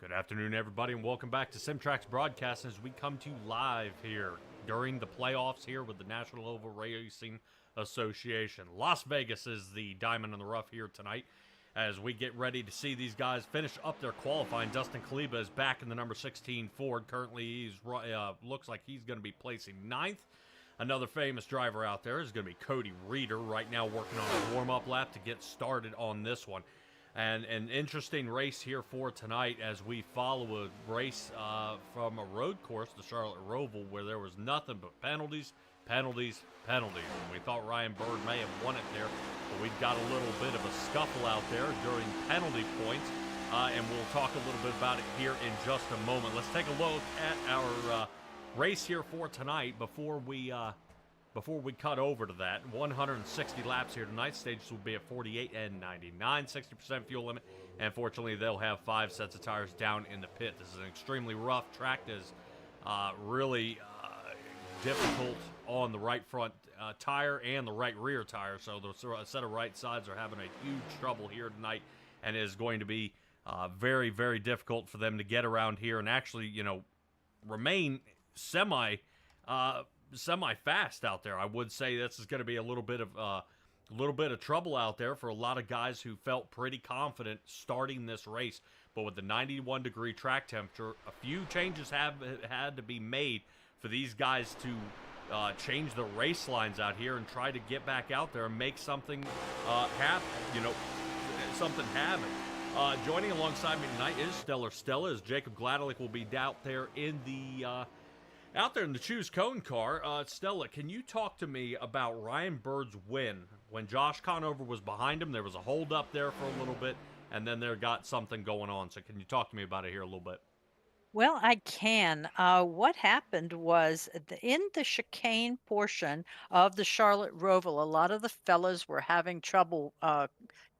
Good afternoon, everybody, and welcome back to Simtrax Broadcast as we come to you live here during the playoffs here with the National Oval Racing Association. Las Vegas is the diamond in the rough here tonight as we get ready to see these guys finish up their qualifying. Dustin Kaliba is back in the number 16 Ford. Currently, he's looks like he's going to be placing ninth. Another famous driver out there is going to be Cody Reeder right now working on a warm-up lap to get started on this one. And an interesting race here for tonight as we follow a race from a road course, the Charlotte Roval, where there was nothing but penalties, penalties, penalties. And we thought Ryan Bird may have won it there, but we've got a little bit of a scuffle out there during penalty points, and we'll talk a little bit about it here in just a moment. Let's take a look at our race here for tonight before we cut over to that. 160 laps here tonight. Stages will be at 48 and 99, 60% fuel limit. And fortunately, they'll have 5 sets of tires down in the pit. This is an extremely rough track that is really difficult on the right front tire and the right rear tire. So the set of right sides are having a huge trouble here tonight, and it is going to be very, very difficult for them to get around here and actually, remain semi-fast out there. I would say this is going to be a little bit of trouble out there for a lot of guys who felt pretty confident starting this race. But with the 91-degree track temperature, a few changes have had to be made for these guys to change the race lines out here and try to get back out there and make something happen. Something happen. Joining alongside me tonight is Stella. As Jacob Gladelick will be out there in the Choose Cone car. Stella, can you talk to me about Ryan Bird's win? When Josh Conover was behind him, there was a hold up there for a little bit, and then there got something going on. So can you talk to me about it here a little bit? Well, I can. What happened was in the chicane portion of the Charlotte Roval, a lot of the fellas were having trouble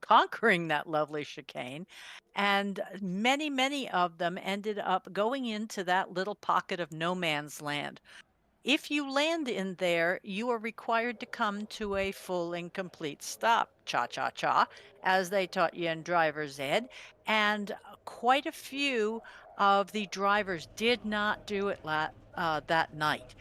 conquering that lovely chicane. And many of them ended up going into that little pocket of no man's land. If you land in there, you are required to come to a full and complete stop, cha-cha-cha, as they taught you in driver's ed. And quite a few of the drivers did not do it that night.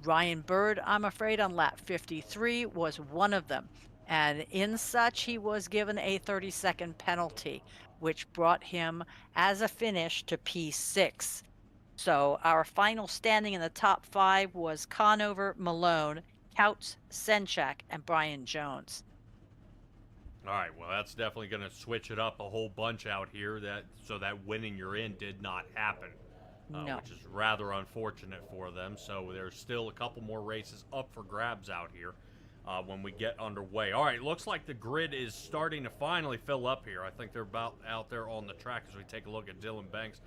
Ryan Bird, I'm afraid, on lap 53 was one of them. And in such, he was given a 30-second penalty, which brought him as a finish to P6. So our final standing in the top 5 was Conover, Malone, Couts, Senchak, and Brian Jones. All right, well, that's definitely going to switch it up a whole bunch out here. So that winning you're in did not happen, No. which is rather unfortunate for them. So there's still a couple more races up for grabs out here when we get underway. All right, looks like the grid is starting to finally fill up here. I think they're about out there on the track as we take a look at Dylan Banks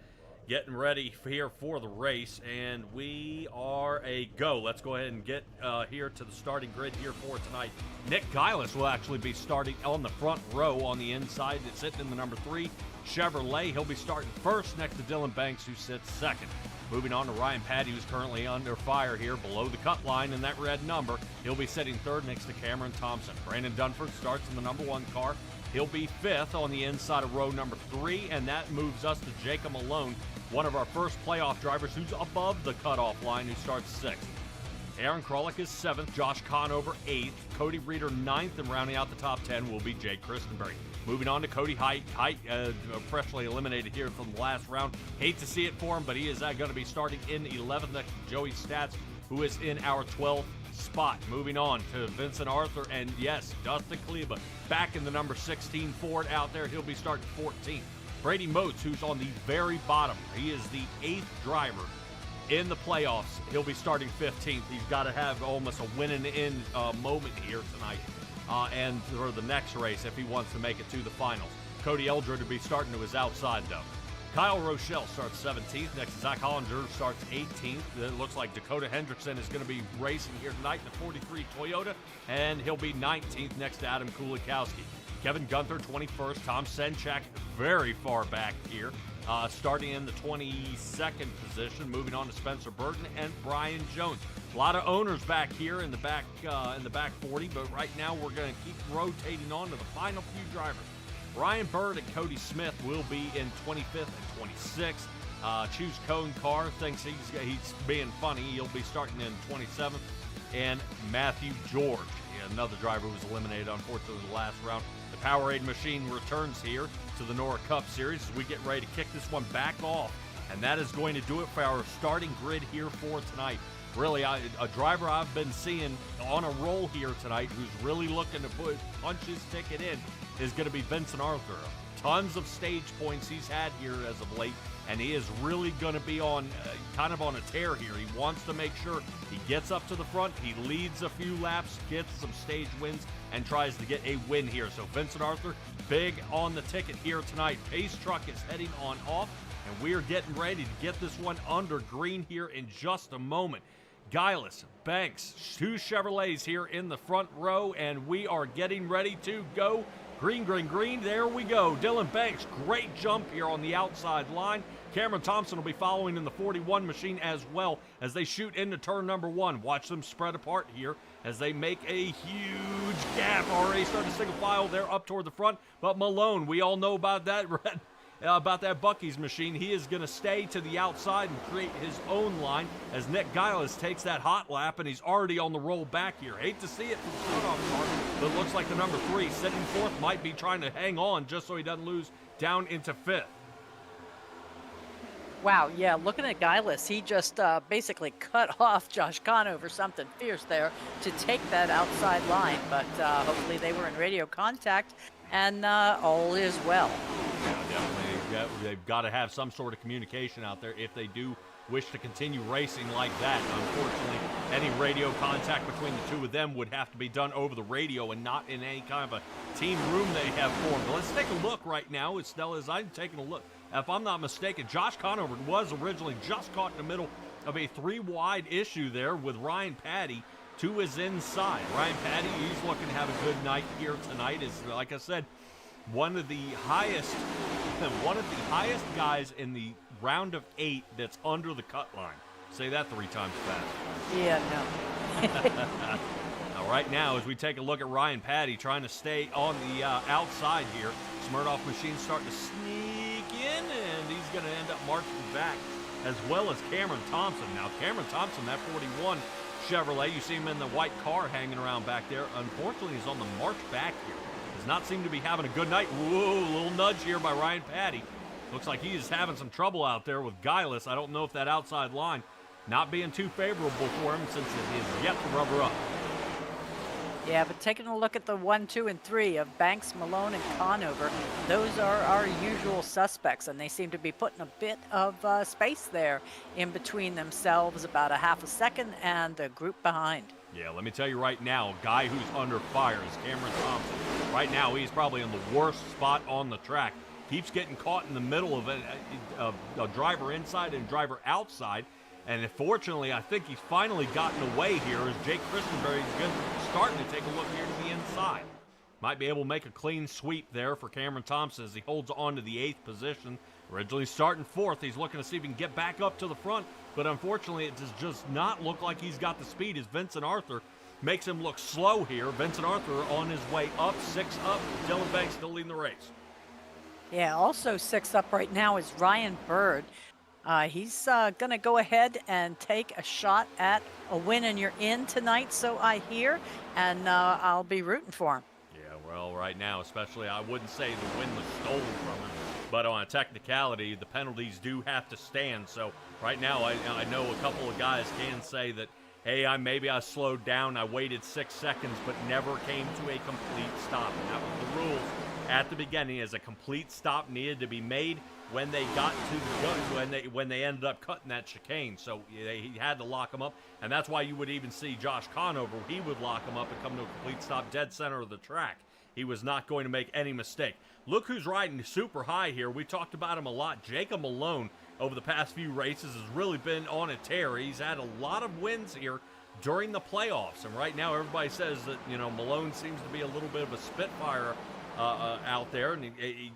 getting ready here for the race, and we are a go. Let's go ahead and get here to the starting grid here for tonight. Nick Gillis will actually be starting on the front row on the inside. It's sitting in the number 3 Chevrolet. He'll be starting first next to Dylan Banks, who sits second. Moving on to Ryan Patty, who's currently under fire here below the cut line in that red number. He'll be sitting third next to Cameron Thompson. Brandon Dunford starts in the number 1 car. He'll be fifth on the inside of row number 3, and that moves us to Jacob Malone, one of our first playoff drivers who's above the cutoff line, who starts 6th. Aaron Krolick is 7th, Josh Conover 8th, Cody Reeder 9th, and rounding out the top 10 will be Jake Christenberry. Moving on to Cody Height. Freshly eliminated here from the last round. Hate to see it for him, but he is going to be starting in 11th next to Joey Stats, who is in our 12th spot. Moving on to Vincent Arthur, and yes, Dustin Kleba back in the number 16 Ford out there. He'll be starting 14th. Brady Moats, who's on the very bottom. He is the 8th driver in the playoffs. He'll be starting 15th. He's got to have almost a win-and-in moment here tonight and for the next race if he wants to make it to the finals. Cody Eldred to be starting to his outside, though. Kyle Rochelle starts 17th. Next, Zach Hollinger starts 18th. It looks like Dakota Hendrickson is going to be racing here tonight in the 43 Toyota, and he'll be 19th next to Adam Kulikowski. Kevin Gunther, 21st. Tom Senchak, very far back here, starting in the 22nd position. Moving on to Spencer Burton and Brian Jones. A lot of owners back here in the back 40, but right now we're going to keep rotating on to the final few drivers. Ryan Bird and Cody Smith will be in 25th and 26th. Choose Cone Carr thinks he's being funny. He'll be starting in 27th. And Matthew George, another driver who was eliminated, unfortunately, in the last round. The Powerade machine returns here to the NORA Cup Series as we get ready to kick this one back off. And that is going to do it for our starting grid here for tonight. Really, a driver I've been seeing on a roll here tonight who's really looking to punch his ticket in is going to be Vincent Arthur. Tons of stage points he's had here as of late, and he is really going to be on kind of on a tear here. He wants to make sure he gets up to the front, he leads a few laps, gets some stage wins, and tries to get a win here. So Vincent Arthur, big on the ticket here tonight. Pace truck is heading on off, and we are getting ready to get this one under green here in just a moment. Guileless, Banks, two Chevrolets here in the front row, and we are getting ready to go. Green, green, green, there we go. Dylan Banks, great jump here on the outside line. Cameron Thompson will be following in the 41 machine as well as they shoot into turn number 1. Watch them spread apart here as they make a huge gap. Already starting to single file there up toward the front, but Malone, we all know about that Buc-ee's machine. He is going to stay to the outside and create his own line as Nick Guileless takes that hot lap, and he's already on the roll back here. Hate to see it from the start-off car, but it looks like the number 3 sitting 4th might be trying to hang on just so he doesn't lose down into 5th. Wow, yeah, looking at Guileless, he just basically cut off Josh Conover, something fierce there, to take that outside line, but hopefully they were in radio contact, and all is well. Yeah, definitely. They've got to have some sort of communication out there if they do wish to continue racing like that. Unfortunately, any radio contact between the two of them would have to be done over the radio and not in any kind of a team room they have formed. But let's take a look right now. As I'm taking a look. If I'm not mistaken, Josh Conover was originally just caught in the middle of a 3-wide issue there with Ryan Patty to his inside. Ryan Patty, he's looking to have a good night here tonight. Is, like I said, one of the highest guys in the round of 8 that's under the cut line. Say that 3 times fast. Yeah, no. Now, right now, as we take a look at Ryan Patty trying to stay on the outside here, Smirnoff machine starting to sneak in, and he's going to end up marching back, as well as Cameron Thompson. Now, Cameron Thompson, that 41 Chevrolet, you see him in the white car hanging around back there. Unfortunately, he's on the march back here. Does not seem to be having a good night. Whoa, a little nudge here by Ryan Patty. Looks like he is having some trouble out there with Guileless. I don't know if that outside line not being too favorable for him since it is yet to rubber up. Yeah, but taking a look at the 1, 2, and 3 of Banks, Malone, and Conover, those are our usual suspects, and they seem to be putting a bit of space there in between themselves, about a half a second, and the group behind. Yeah, let me tell you right now, a guy who's under fire is Cameron Thompson. Right now, he's probably in the worst spot on the track. Keeps getting caught in the middle of a driver inside and driver outside. And fortunately, I think he's finally gotten away here as Jake Christenberry is starting to take a look here to the inside. Might be able to make a clean sweep there for Cameron Thompson as he holds on to the 8th position. Originally starting 4th, he's looking to see if he can get back up to the front. But unfortunately, it does just not look like he's got the speed as Vincent Arthur makes him look slow here. Vincent Arthur on his way up, 6 up. Dylan Banks still leading the race. Yeah, also 6 up right now is Ryan Bird. He's going to go ahead and take a shot at a win, and you're in tonight, so I hear, and I'll be rooting for him. Yeah, well, right now, especially, I wouldn't say the win was stolen from him, but on a technicality, the penalties do have to stand. So right now, I know a couple of guys can say that, hey, maybe I slowed down, I waited 6 seconds, but never came to a complete stop. And that was the rules at the beginning, as a complete stop needed to be made when they got to the when they ended up cutting that chicane. So he had to lock him up, and that's why you would even see Josh Conover. He would lock him up and come to a complete stop dead center of the track. He was not going to make any mistake. Look who's riding super high here. We talked about him a lot. Jacob Malone, over the past few races, has really been on a tear. He's had a lot of wins here during the playoffs, and right now everybody says that, you know, Malone seems to be a little bit of a spitfire out there, and he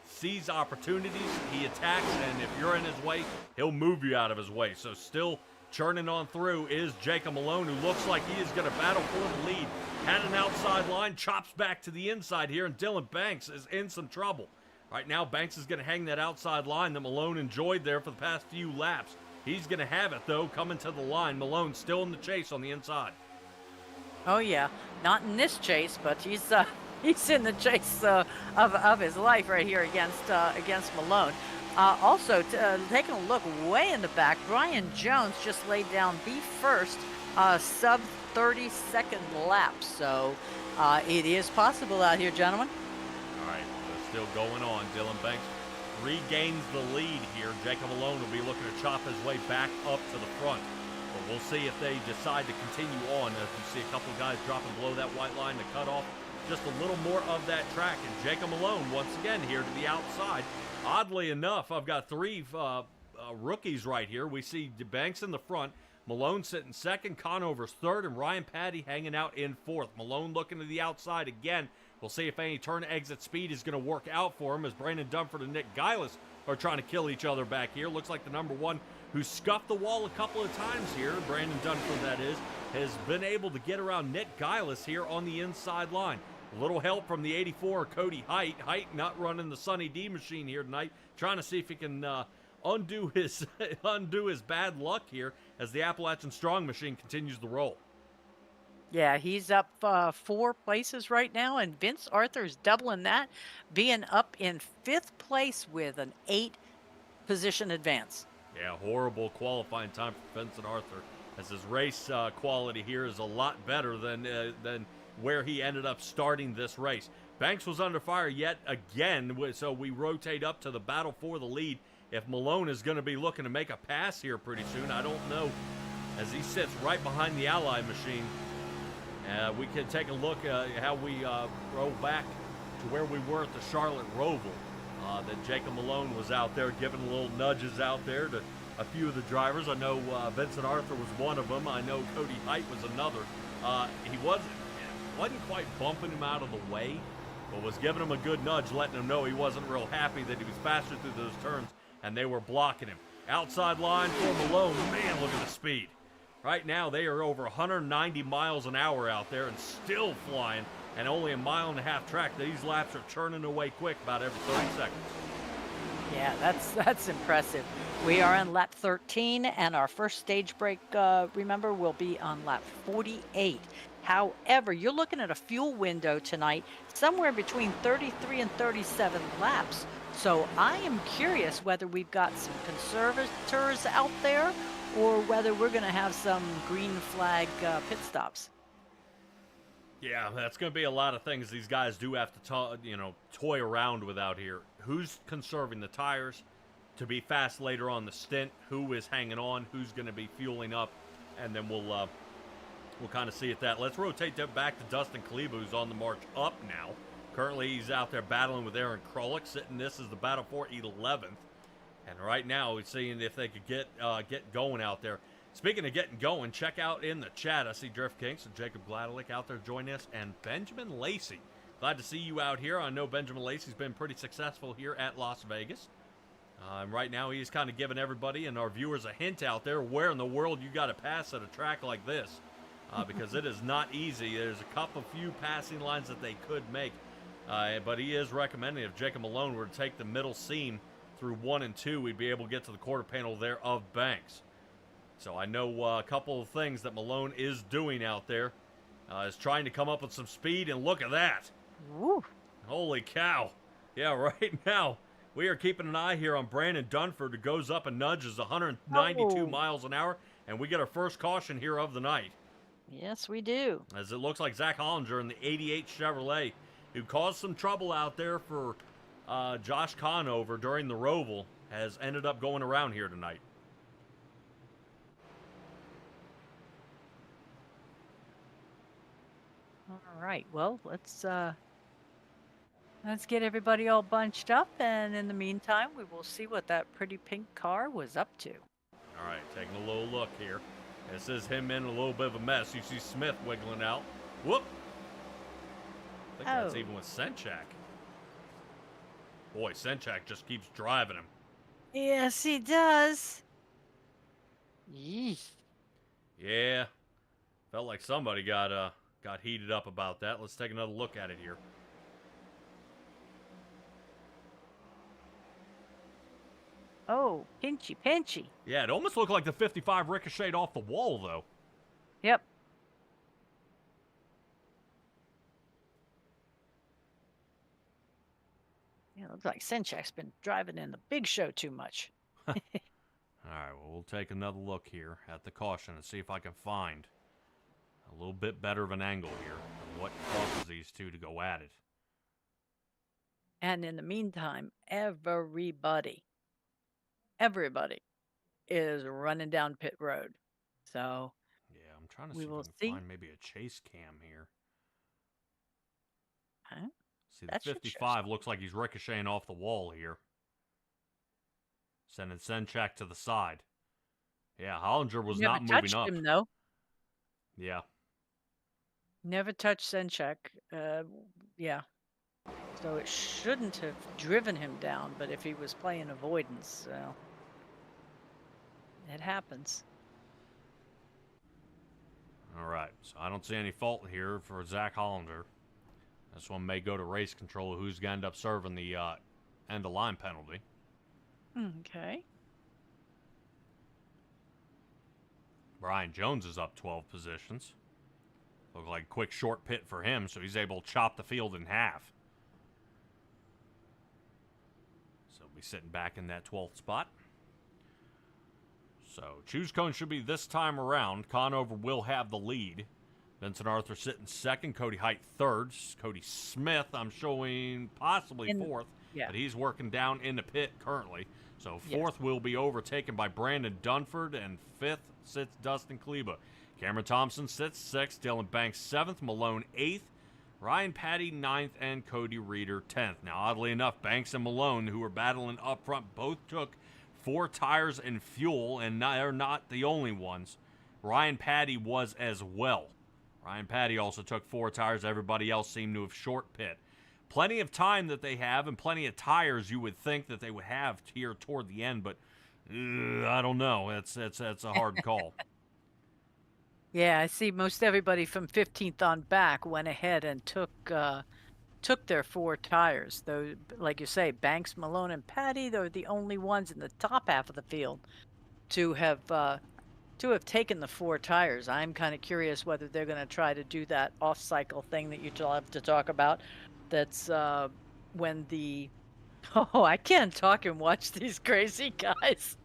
sees opportunities, he attacks, and if you're in his way, he'll move you out of his way. So still churning on through is Jacob Malone, who looks like he is going to battle for the lead had an outside line, chops back to the inside here, and Dylan Banks is in some trouble. Right now, Banks is going to hang that outside line that Malone enjoyed there for the past few laps. He's going to have it, though, coming to the line. Malone still in the chase on the inside. Oh yeah, not in this chase, but he's in the chase of his life right here against Malone. Also, taking a look way in the back, Brian Jones just laid down the first sub 30-second lap. So it is possible out here, gentlemen. All right, still going on. Dylan Banks regains the lead here. Jacob Malone will be looking to chop his way back up to the front. But we'll see if they decide to continue on. As you see a couple of guys dropping below that white line to cut off just a little more of that track. And Jacob Malone once again here to the outside. Oddly enough, I've got three rookies right here. We see Banks in the front, Malone sitting second, Conover's third, and Ryan Patty hanging out in fourth. Malone looking to the outside again. We'll see if any turn exit speed is going to work out for him as Brandon Dunford and Nick Gillis are trying to kill each other back here. Looks like the number one who scuffed the wall a couple of times here, Brandon Dunford that is, has been able to get around Nick Gillis here on the inside line. A little help from the 84, Cody Height. Height not running the Sunny D machine here tonight, trying to see if he can undo his bad luck here as the Appalachian Strong machine continues to roll. Yeah, he's up 4 places right now, and Vince Arthur's doubling that, being up in 5th place with an 8-position advance. Yeah, horrible qualifying time for Vincent Arthur, as his race quality here is a lot better than where he ended up starting this race. Banks was under fire yet again, so we rotate up to the battle for the lead. If Malone is going to be looking to make a pass here pretty soon, I don't know, as he sits right behind the Ally machine. We can take a look at how we roll back to where we were at the Charlotte Roval. That Jacob Malone was out there giving little nudges out there to a few of the drivers. I know Vincent Arthur was one of them. I know Cody Height was another. He wasn't quite bumping him out of the way, but was giving him a good nudge, letting him know he wasn't real happy that he was faster through those turns, and they were blocking him. Outside line for Malone. Man, look at the speed. Right now, they are over 190 miles an hour out there and still flying, and only a 1.5 mile track. These laps are churning away quick about every 30 seconds. Yeah, that's impressive. We are on lap 13, and our first stage break, remember, will be on lap 48. However, you're looking at a fuel window tonight somewhere between 33 and 37 laps. So I am curious whether we've got some conservators out there or whether we're going to have some green flag pit stops. Yeah, that's going to be a lot of things these guys do have to toy around with out here. Who's conserving the tires to be fast later on the stint? Who is hanging on? Who's going to be fueling up? And then we'll kind of see at that. Let's rotate that back to Dustin Kaliba, who's on the march up now. Currently, he's out there battling with Aaron Krolik, sitting this is the battle for 11th. And right now, we're seeing if they could get going out there. Speaking of getting going, check out in the chat. I see Drift Kinks and Jacob Gladelick out there joining us, and Benjamin Lacey. Glad to see you out here. I know Benjamin Lacey's been pretty successful here at Las Vegas. And right now, he's kind of giving everybody and our viewers a hint out there where in the world you got to pass at a track like this. Because it is not easy. There's a few passing lines that they could make. But he is recommending if Jacob Malone were to take the middle seam through 1 and 2, we'd be able to get to the quarter panel there of Banks. So I know a couple of things that Malone is doing out there. Is trying to come up with some speed, and look at that. Woo. Holy cow. Yeah, right now we are keeping an eye here on Brandon Dunford, who goes up and nudges 192 miles an hour, and we get our first caution here of the night. Yes, we do. As it looks like Zach Hollinger in the 88 Chevrolet, who caused some trouble out there for Josh Conover during the Roval, has ended up going around here tonight. All right. Well, let's get everybody all bunched up, and in the meantime, we will see what that pretty pink car was up to. All right, taking a little look here. This is him in a little bit of a mess. You see Smith wiggling out. Whoop! I think that's even with Senchak. Boy, Senchak just keeps driving him. Yes, he does. Yeesh. Yeah. Felt like somebody got got heated up about that. Let's take another look at it here. Oh, pinchy, pinchy. Yeah, it almost looked like the 55 ricocheted off the wall, though. Yep. Yeah, looks like Sinchek's been driving in the big show too much. All right, well, we'll take another look here at the caution and see if I can find a little bit better of an angle here of what causes these two to go at it. And in the meantime, everybody is running down pit road. So Yeah, I'm trying to we see if will I can see. find maybe a chase cam here. Huh? See, the That should show 55 looks like he's ricocheting off the wall here. Sending Senchak to the side. Yeah, Hollinger was Never not moving touched up. him though. Yeah. Never touched Sinchek. Yeah. So it shouldn't have driven him down, but if he was playing avoidance, well, it happens. All right, so I don't see any fault here for Zach Hollander. This one may go to race control, who's going to end up serving the end-of-line penalty. Okay. Brian Jones is up 12 positions. Look like a quick short pit for him, so he's able to chop the field in half. So he'll be sitting back in that 12th spot. So choose cone should be this time around. Conover will have the lead. Vincent Arthur sitting second. Cody Height third. Cody Smith, I'm showing possibly fourth. Yeah. But he's working down in the pit currently. So fourth will be overtaken by Brandon Dunford. And fifth sits Dustin Kleba. Cameron Thompson sits sixth. Dylan Banks seventh. Malone eighth. Ryan Patty ninth. And Cody Reeder 10th. Now, oddly enough, Banks and Malone, who were battling up front, both took 4 tires and fuel, and they're not the only ones. Ryan Patty was as well. Ryan Patty also took 4 tires. Everybody else seemed to have short pit. Plenty of time that they have and plenty of tires you would think that they would have here toward the end, but I don't know. It's a hard call. Yeah, I see most everybody from 15th on back went ahead and took their 4 tires. Though, like you say, Banks, Malone, and Patty, they're the only ones in the top half of the field to have taken the 4 tires. I'm kind of curious whether they're going to try to do that off-cycle thing that you love to talk about. That's when the I can't talk and watch these crazy guys.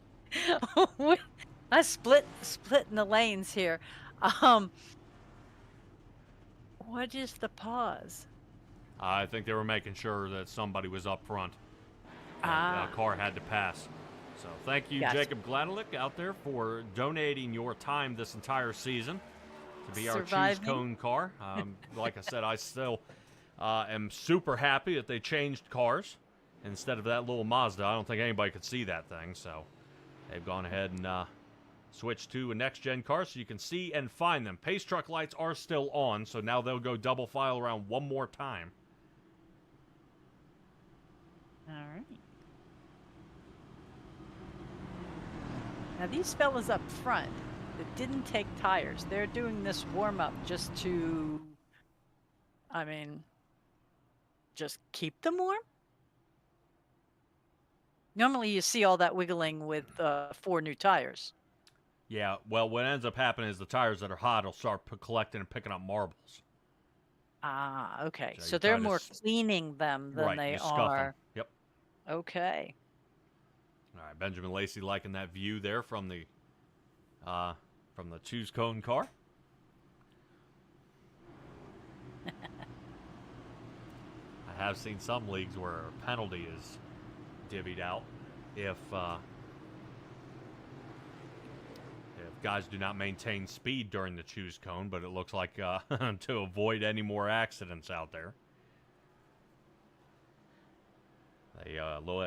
I split in the lanes here. What is the pause? I think they were making sure that somebody was up front. A car had to pass. So thank you, Gotcha. Jacob Gladelick, out there for donating your time this entire season to be our Choose Surviving. Cone car. Like I said, I still am super happy that they changed cars instead of that little Mazda. I don't think anybody could see that thing, so they've gone ahead and switched to a next-gen car so you can see and find them. Pace truck lights are still on, so now they'll go double file around one more time. All right. Now these fellas up front that didn't take tires, they're doing this warm-up just to, just keep them warm? Normally you see all that wiggling with 4 new tires. Yeah, well, what ends up happening is the tires that are hot will start collecting and picking up marbles. Ah, okay. So So you they're try to more cleaning them than right, they you scuff 'em. are. Yep. Okay. All right, Benjamin Lacey liking that view there from the Choose Cone car. I have seen some leagues where a penalty is divvied out if guys do not maintain speed during the Choose Cone, but it looks like to avoid any more accidents out there. They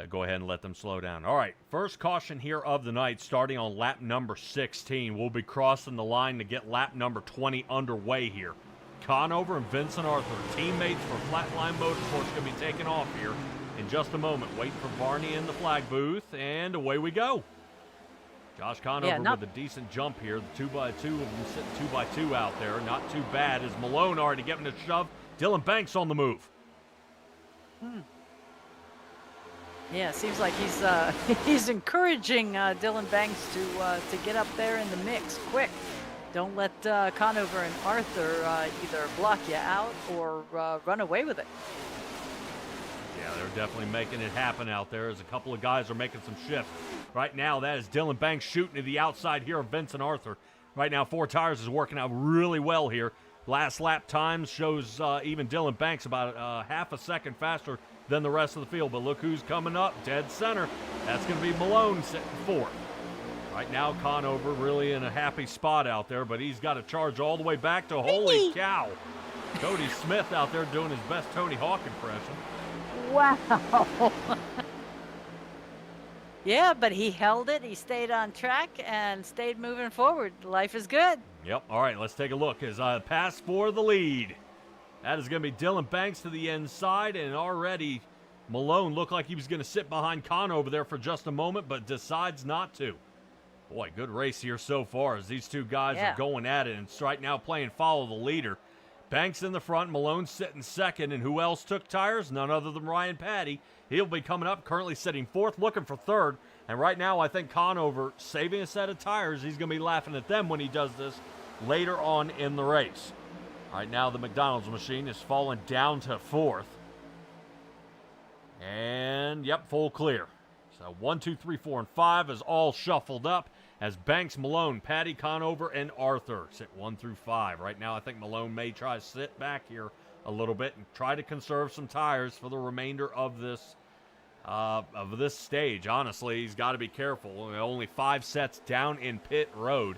go ahead and let them slow down. All right, first caution here of the night, starting on lap number 16. We'll be crossing the line to get lap number 20 underway here. Conover and Vincent Arthur, teammates for Flatline Motorsports, going to be taking off here in just a moment. Waiting for Barney in the flag booth, and away we go. Josh Yeah, Conover not with a decent jump here. The 2x2 of them sitting 2x2 out there. Not too bad. Is Malone already getting a shove? Dylan Banks on the move. Yeah, seems like he's he's encouraging Dylan Banks to get up there in the mix quick. Don't let Conover and Arthur either block you out or run away with it. Yeah, they're definitely making it happen out there as a couple of guys are making some shifts. Right now, that is Dylan Banks shooting to the outside here of Vincent Arthur. Right now, 4 Tires is working out really well here. Last lap times shows even Dylan Banks about half a second faster than the rest of the field. But look who's coming up, dead center. That's going to be Malone sitting 4th. Right now, Conover really in a happy spot out there, but he's got to charge all the way back to holy cow. Cody Smith out there doing his best Tony Hawk impression. Wow. Yeah, but he held it. He stayed on track and stayed moving forward. Life is good. Yep. All right, let's take a look as I pass for the lead. That is going to be Dylan Banks to the inside, and already Malone looked like he was going to sit behind Conover there for just a moment, but decides not to. Boy, good race here so far as these two guys are going at it, and it's right now playing follow the leader. Banks in the front, Malone sitting second, and who else took tires? None other than Ryan Patty. He'll be coming up, currently sitting 4th, looking for 3rd. And right now, I think Conover saving a set of tires. He's going to be laughing at them when he does this later on in the race. Right now, the McDonald's machine is falling down to 4th. And, yep, full clear. So 1, 2, 3, 4, and 5 is all shuffled up as Banks, Malone, Patty, Conover, and Arthur sit 1 through 5. Right now, I think Malone may try to sit back here a little bit and try to conserve some tires for the remainder of this stage. Honestly, he's got to be careful. Only 5 sets down in pit road.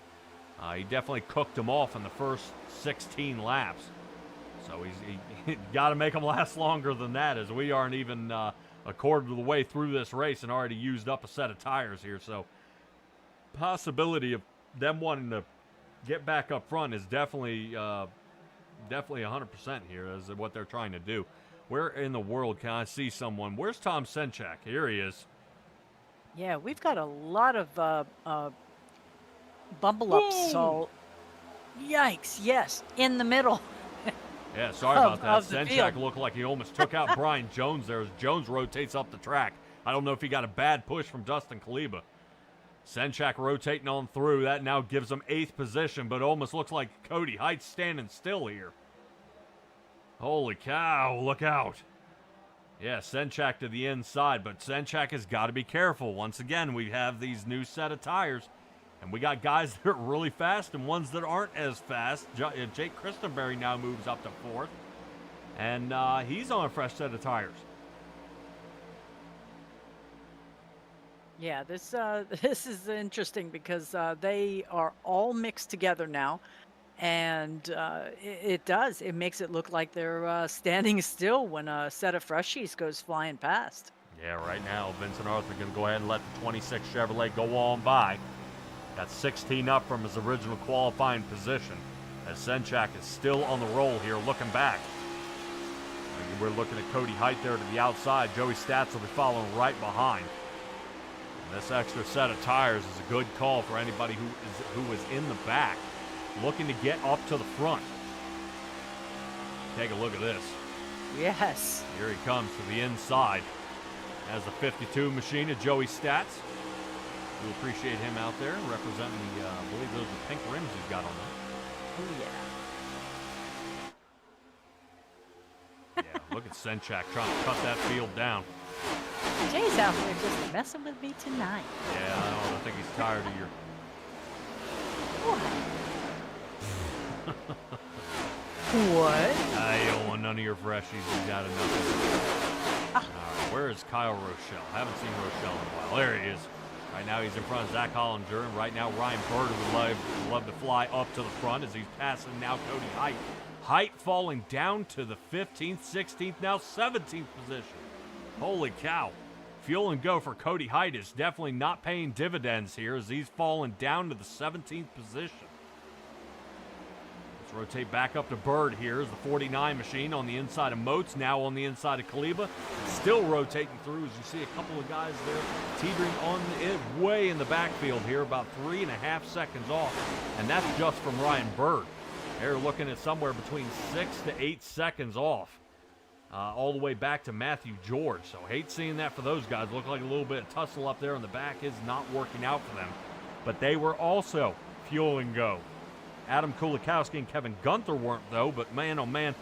He definitely cooked them off in the first 16 laps. So he's got to make them last longer than that, as we aren't even a quarter of the way through this race and already used up a set of tires here. So possibility of them wanting to get back up front is definitely 100% here as what they're trying to do. Where in the world can I see someone? Where's Tom Senchak? Here he is. Yeah, we've got a lot of bumble ups. So, yikes! Yes, in the middle. Yeah, sorry about that. Senchak looked like he almost took out Brian Jones there as Jones rotates up the track. I don't know if he got a bad push from Dustin Kaliba. Senchak rotating on through. That now gives him 8th position, but almost looks like Cody Heights standing still here. Holy cow, look out. Yeah, Senchak to the inside, but Senchak has got to be careful. Once again, we have these new set of tires, and we got guys that are really fast and ones that aren't as fast. Jake Christenberry now moves up to 4th, and he's on a fresh set of tires. Yeah, this is interesting because they are all mixed together now, and it makes it look like they're standing still when a set of freshies goes flying past. Yeah, right now Vincent Arthur going to go ahead and let the 26 Chevrolet go on by. Got 16 up from his original qualifying position, as Senchak is still on the roll here, looking back. We're looking at Cody Height there to the outside. Joey Stats will be following right behind. This extra set of tires is a good call for anybody who is in the back, looking to get up to the front. Take a look at this. Yes. Here he comes to the inside as the 52 machine of Joey Stats. We appreciate him out there representing the, I believe those are pink rims he's got on there. Oh, yeah. Yeah, look at Senchak trying to cut that field down. Jay's out there just messing with me tonight. Yeah, I don't think he's tired of your... What? You don't want none of your freshies. You got enough. All right, where is Kyle Rochelle? Haven't seen Rochelle in a while. There he is. Right now he's in front of Zach Hollinger, and right now Ryan Berger would love to fly up to the front as he's passing now Cody Height. Height falling down to the 15th, 16th, now 17th position. Holy cow. Fuel and go for Cody Height is definitely not paying dividends here as he's falling down to the 17th position. Let's rotate back up to Bird here as the 49 machine on the inside of Moats, now on the inside of Kaliba. Still rotating through as you see a couple of guys there teetering on it way in the backfield here, about 3.5 seconds off. And that's just from Ryan Bird. They're looking at somewhere between 6 to 8 seconds off. All the way back to Matthew George. So hate seeing that for those guys. Look like a little bit of tussle up there in the back is not working out for them. But they were also fuel and go. Adam Kulikowski and Kevin Gunther weren't, though. But man, oh man,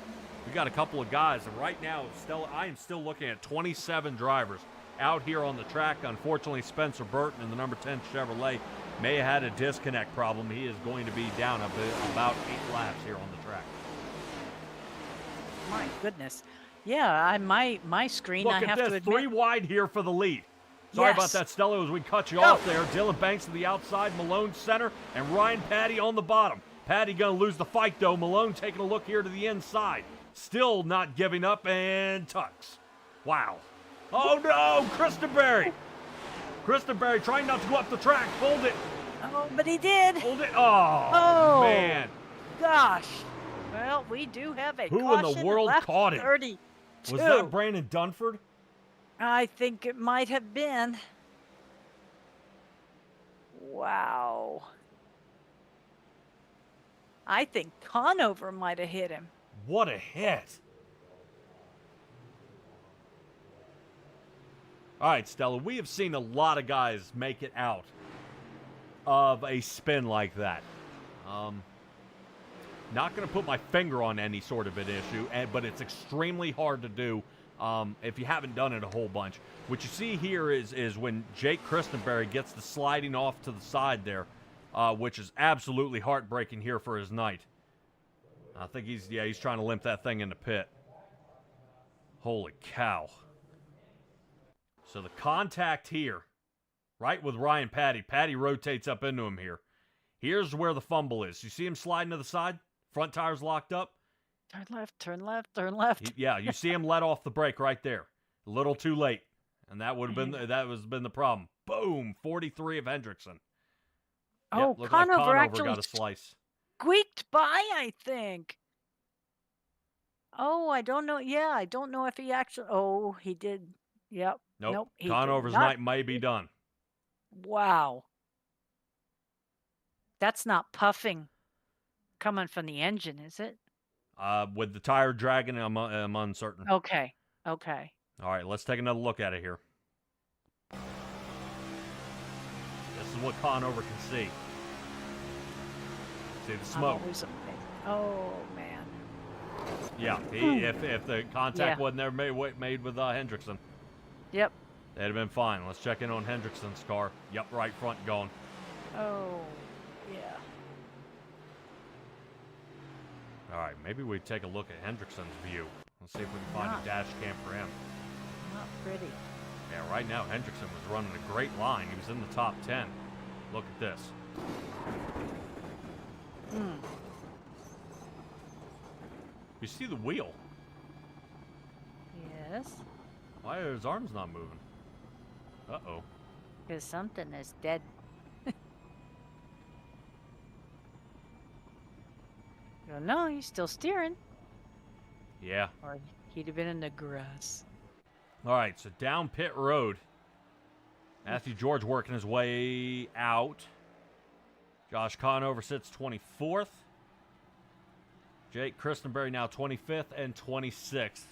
we got a couple of guys. And right now, I am still looking at 27 drivers out here on the track. Unfortunately, Spencer Burton in the number 10 Chevrolet may have had a disconnect problem. He is going to be down about 8 laps here on the track. My goodness. Yeah, my screen, Look I at have this, to admit. 3 wide here for the lead. Sorry about that, Stella, as we cut you off there. Dylan Banks to the outside, Malone center, and Ryan Patty on the bottom. Patty going to lose the fight, though. Malone taking a look here to the inside. Still not giving up, and tucks. Wow. Oh, no, Christenberry. Christenberry trying not to go up the track. Hold it. Oh, but he did. Hold it. Oh, man. Gosh. Well, we do have a Who in the world caught him? 32. Was that Brandon Dunford? I think it might have been. Wow. I think Conover might have hit him. What a hit. All right, Stella, we have seen a lot of guys make it out of a spin like that. Not going to put my finger on any sort of an issue, but it's extremely hard to do if you haven't done it a whole bunch. What you see here is when Jake Christenberry gets the sliding off to the side there, which is absolutely heartbreaking here for his night. I think he's trying to limp that thing in the pit. Holy cow. So the contact here, right with Ryan Patty. Patty rotates up into him here. Here's where the fumble is. You see him sliding to the side? Front tire's locked up. Turn left, turn left, turn left. Yeah, you see him let off the brake right there. A little too late. And that would have been the problem. Boom, 43 of Hendrickson. Oh, yep, Conover like actually got a slice. Squeaked by, I think. Oh, I don't know. Yeah, I don't know if he actually. Oh, he did. Yep. Nope. He Conover's night may be done. Wow. That's not puffing coming from the engine, is it? With the tire dragging, I'm uncertain. Okay. Okay. All right, let's take another look at it here. This is what Conover can see. See the smoke. Oh, man. Yeah, if the contact wasn't there made with Hendrickson. Yep. They'd have been fine. Let's check in on Hendrickson's car. Yep, right front gone. Oh, yeah. All right, maybe we take a look at Hendrickson's view. Let's see if we can find a dash cam for him. Not pretty. Yeah, right now Hendrickson was running a great line. He was in the top 10. Look at this. You see the wheel? Yes. Why are his arms not moving? Uh-oh. Because something is dead. No, he's still steering. Yeah. Or he'd have been in the grass. All right, so down pit road. Matthew George working his way out. Josh Conover sits 24th. Jake Christenberry now 25th and 26th.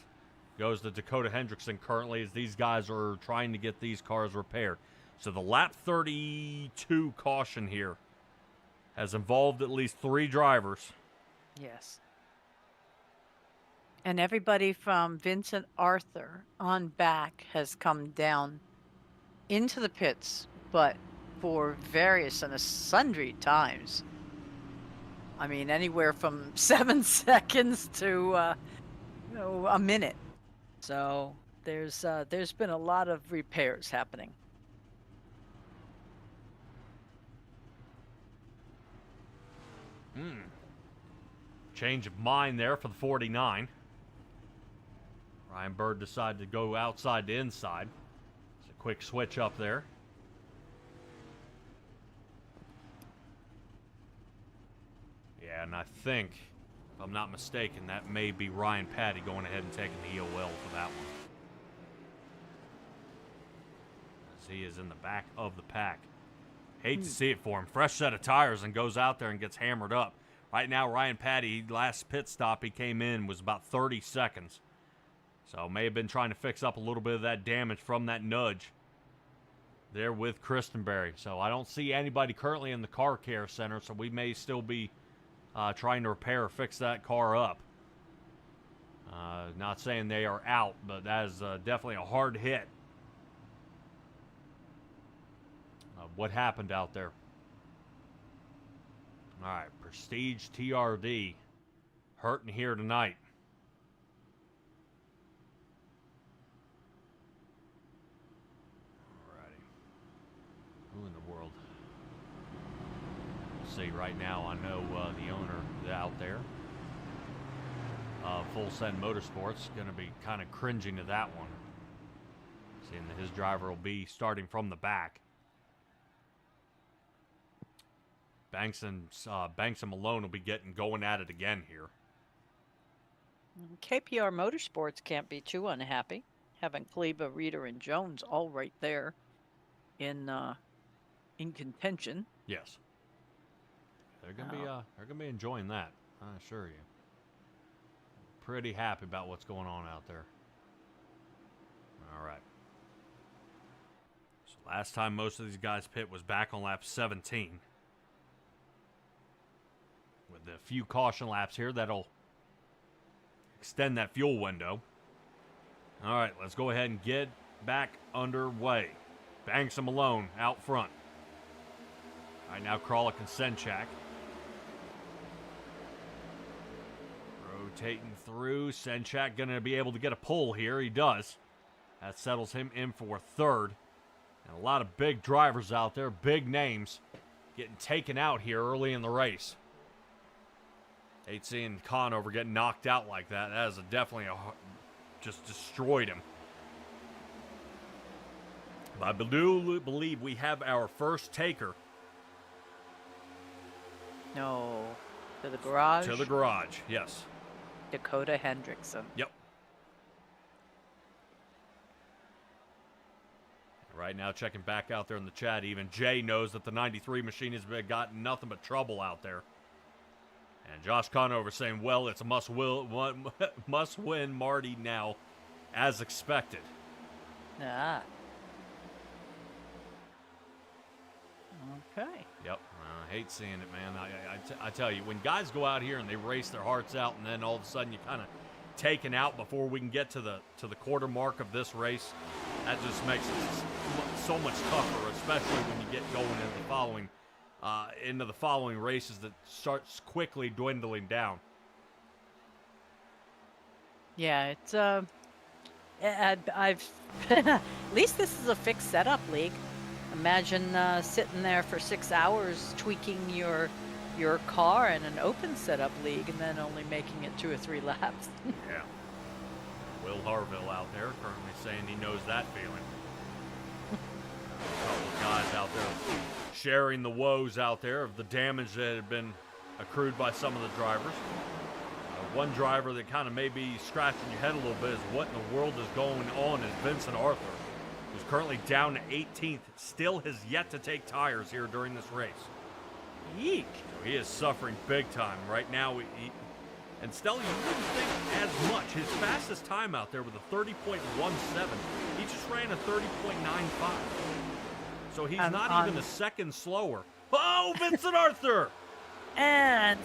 Goes to Dakota Hendrickson currently as these guys are trying to get these cars repaired. So the lap 32 caution here has involved at least 3 drivers. Yes. And everybody from Vincent Arthur on back has come down into the pits, but for various and sundry times. I mean, anywhere from 7 seconds to a minute. So there's been a lot of repairs happening. Change of mind there for the 49. Ryan Bird decided to go outside to inside. It's a quick switch up there. Yeah, and I think If I'm not mistaken, that may be Ryan Patty going ahead and taking the EOL for that one. As he is in the back of the pack. Hate to see it for him. Fresh set of tires and goes out there and gets hammered up. Right now, Ryan Patty, last pit stop he came in was about 30 seconds. So may have been trying to fix up a little bit of that damage from that nudge there with Christenberry. So I don't see anybody currently in the car care center, so we may still be trying to repair or fix that car up. Not saying they are out, but that is definitely a hard hit. What happened out there? All right, Prestige TRD hurting here tonight. Alrighty. Who in the world? Let's see, right now I know the owner out there. Full Send Motorsports going to be kind of cringing to that one. Seeing that his driver will be starting from the back. Banks and Malone will be going at it again here. KPR Motorsports can't be too unhappy, having Kleba, Reeder, and Jones all right there in contention. Yes, they're gonna be enjoying that. I assure you. Pretty happy about what's going on out there. All right. So last time most of these guys pit was back on lap 17. With a few caution laps here, that'll extend that fuel window. All right, let's go ahead and get back underway. Banks and Malone out front. All right, now Kralik and Senchak. Rotating through. Senchak going to be able to get a pull here. He does. That settles him in for third. And a lot of big drivers out there, big names, getting taken out here early in the race. Hate seeing Conover get knocked out like that. That is just destroyed him. But I do believe we have our first taker. No, to the garage. To the garage, yes. Dakota Hendrickson. Yep. Right now, checking back out there in the chat, even Jay knows that the 93 machine has gotten nothing but trouble out there. And Josh Conover saying, well, it's a must-win Marty now, as expected. Ah. Okay. Yep. I hate seeing it, man. I tell you, when guys go out here and they race their hearts out, and then all of a sudden you kind of taken out before we can get to the quarter mark of this race, that just makes it so much tougher, especially when you get going into the following races that starts quickly dwindling down. Yeah, it's I've at least this is a fixed setup league. Imagine sitting there for 6 hours tweaking your car in an open setup league and then only making it 2 or 3 laps. Yeah. Will Harville out there currently saying he knows that feeling. A couple of guys out there sharing the woes out there of the damage that had been accrued by some of the drivers. One driver that kind of may be scratching your head a little bit is what in the world is going on is Vincent Arthur, who's currently down to 18th, still has yet to take tires here during this race. Eek. So he is suffering big time right now. And Stella, you wouldn't think as much. His fastest time out there with a 30.17, he just ran a 30.95. So he's not even a second slower. Oh, Vincent Arthur! And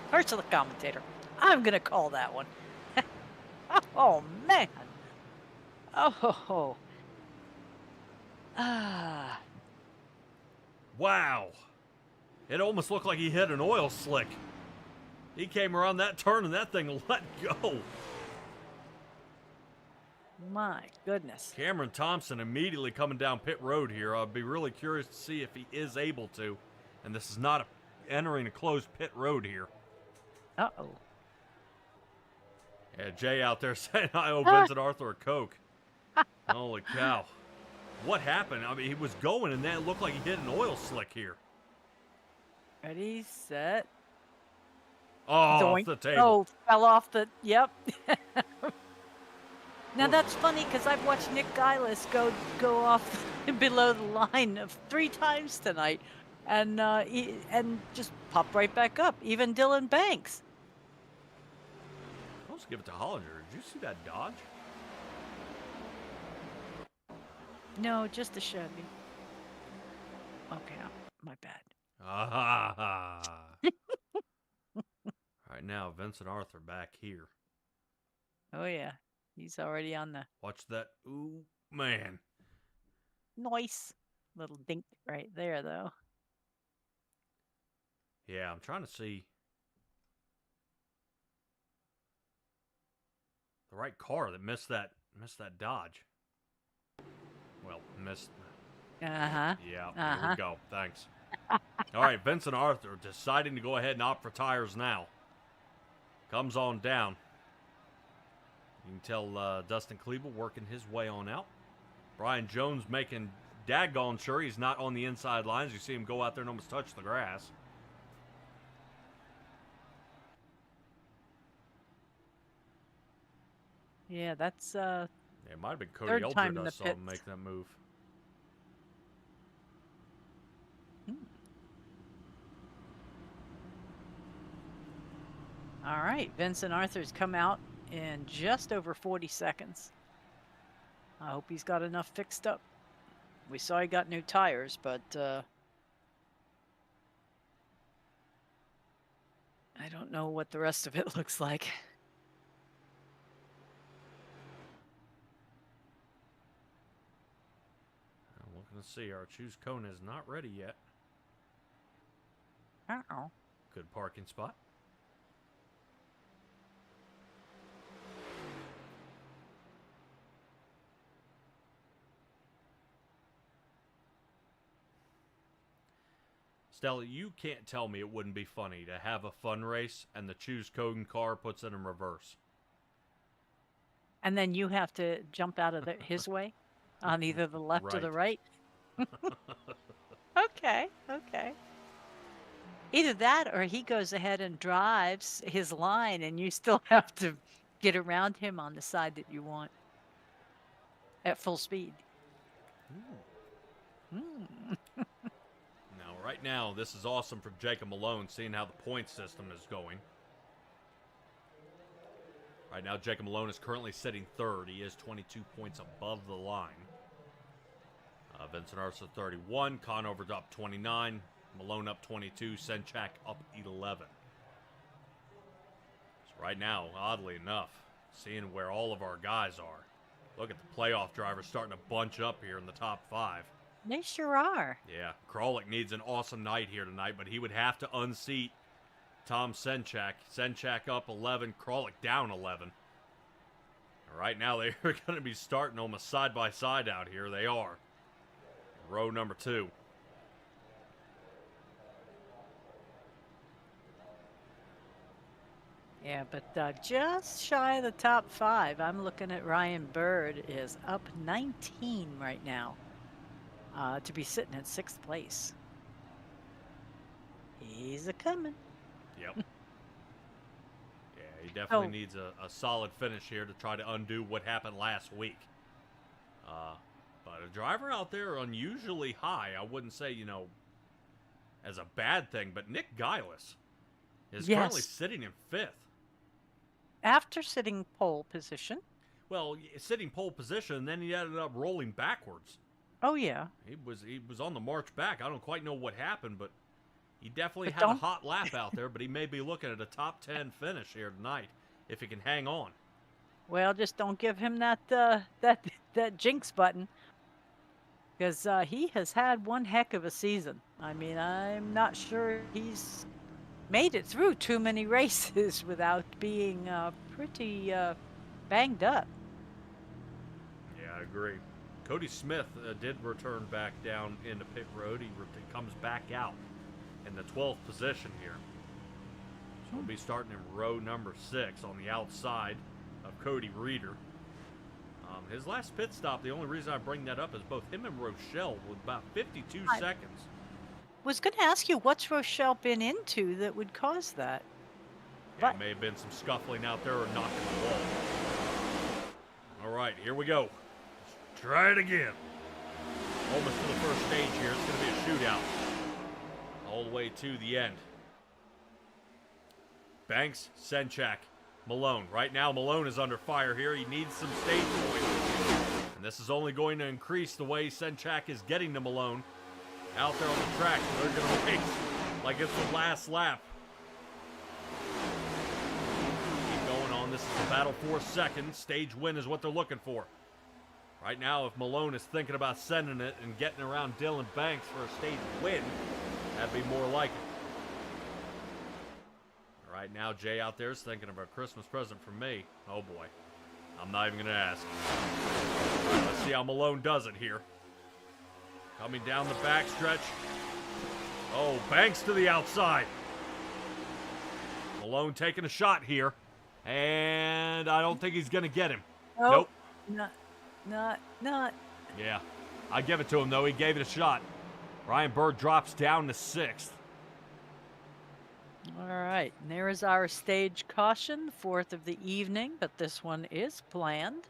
first to the commentator. I'm going to call that one. Oh, man. Oh. Ah. Wow. It almost looked like he hit an oil slick. He came around that turn and that thing let go. My goodness. Cameron Thompson immediately coming down pit road here. I'd be really curious to see if he is able to. And this is not entering a closed pit road here. Uh-oh. Yeah, Jay out there saying, I owe Vincent Arthur a Coke. Holy cow. What happened? I mean, he was going and then it looked like he hit an oil slick here. Ready, set, Oh, off Doink. the table. Oh, fell off the. Yep. Now Oof. that's funny because I've watched Nick Gillis go off below the line of 3 times tonight, and and just pop right back up. Even Dylan Banks. Let's give it to Hollinger. Did you see that dodge? No, just the Chevy. Okay, my bad. Ah. All right, now Vincent Arthur back here. Oh yeah, he's already on the Watch that. Ooh, man. nice little dink right there, though. Yeah, I'm trying to see the right car that missed that dodge. Well, missed. Uh-huh. Yeah, here we Uh-huh. go. Thanks. All right, Vincent Arthur deciding to go ahead and opt for tires now. Comes on down. You can tell Dustin Klebel working his way on out. Brian Jones making daggone sure he's not on the inside lines. You see him go out there and almost touch the grass. Yeah, that's It might have been Cody third time Eldred in I the saw him pits. make that move. Hmm. All right, Vincent Arthur's come out in just over 40 seconds. I hope he's got enough fixed up. We saw he got new tires, but I don't know what the rest of it looks like. I'm looking to see. Our choose cone is not ready yet. Uh-oh. Good parking spot. Stella, you can't tell me it wouldn't be funny to have a fun race and the choose cone car puts it in reverse. And then you have to jump out of his way on either the left or the right. Okay, okay. Either that or he goes ahead and drives his line and you still have to get around him on the side that you want at full speed. Now, right now, this is awesome from Jacob Malone, seeing how the point system is going. Right now, Jacob Malone is currently sitting third. He is 22 points above the line. Vincent Arthur 31, Conover up 29, Malone up 22, Senchak up 11. So right now, oddly enough, seeing where all of our guys are, look at the playoff drivers starting to bunch up here in the top 5. They sure are. Yeah, Kralik needs an awesome night here tonight, but he would have to unseat Tom Senchak. Senchak up 11, Kralik down 11. Right now, they are going to be starting almost side by side out here. They are. Row number 2. Yeah, but just shy of the top 5. I'm looking at Ryan Bird is up 19 right now to be sitting in 6th place. He's a-coming. Yep. Yeah, he definitely needs a solid finish here to try to undo what happened last week. But a driver out there unusually high, I wouldn't say, as a bad thing, but Nick Gillis is currently sitting in 5th. After sitting pole position. Well, sitting pole position, then he ended up rolling backwards. Oh, yeah. He was on the march back. I don't quite know what happened, but he definitely had a hot lap out there, but he may be looking at a top 10 finish here tonight if he can hang on. Well, just don't give him that jinx button, because he has had one heck of a season. I mean, I'm not sure he's made it through too many races without being pretty banged up. Yeah, I agree. Cody Smith did return back down into pit road. He comes back out in the 12th position here. So we'll be starting in row number 6 on the outside of Cody Reeder. His last pit stop, the only reason I bring that up is both him and Rochelle with about 52 seconds. Was going to ask you, what's Rochelle been into that would cause that? Yeah, may have been some scuffling out there or knocking the wall. All right, here we go. Let's try it again. Almost to the first stage here. It's going to be a shootout. All the way to the end. Banks, Senchak, Malone. Right now, Malone is under fire here. He needs some stage points. And this is only going to increase the way Senchak is getting to Malone. Out there on the track, they're going to race like it's the last lap. Keep going on. This is a battle for second. Stage win is what they're looking for. Right now, if Malone is thinking about sending it and getting around Dylan Banks for a stage win, that'd be more like it. Right now, Jay out there is thinking of a Christmas present from me. Oh boy. I'm not even going to ask. Right, let's see how Malone does it here. Coming down the backstretch. Oh, Banks to the outside. Malone taking a shot here. And I don't think he's going to get him. Oh, nope. Not. Yeah. I give it to him, though. He gave it a shot. Ryan Bird drops down to 6th. All right, and there is our stage caution, 4th of the evening, but this one is planned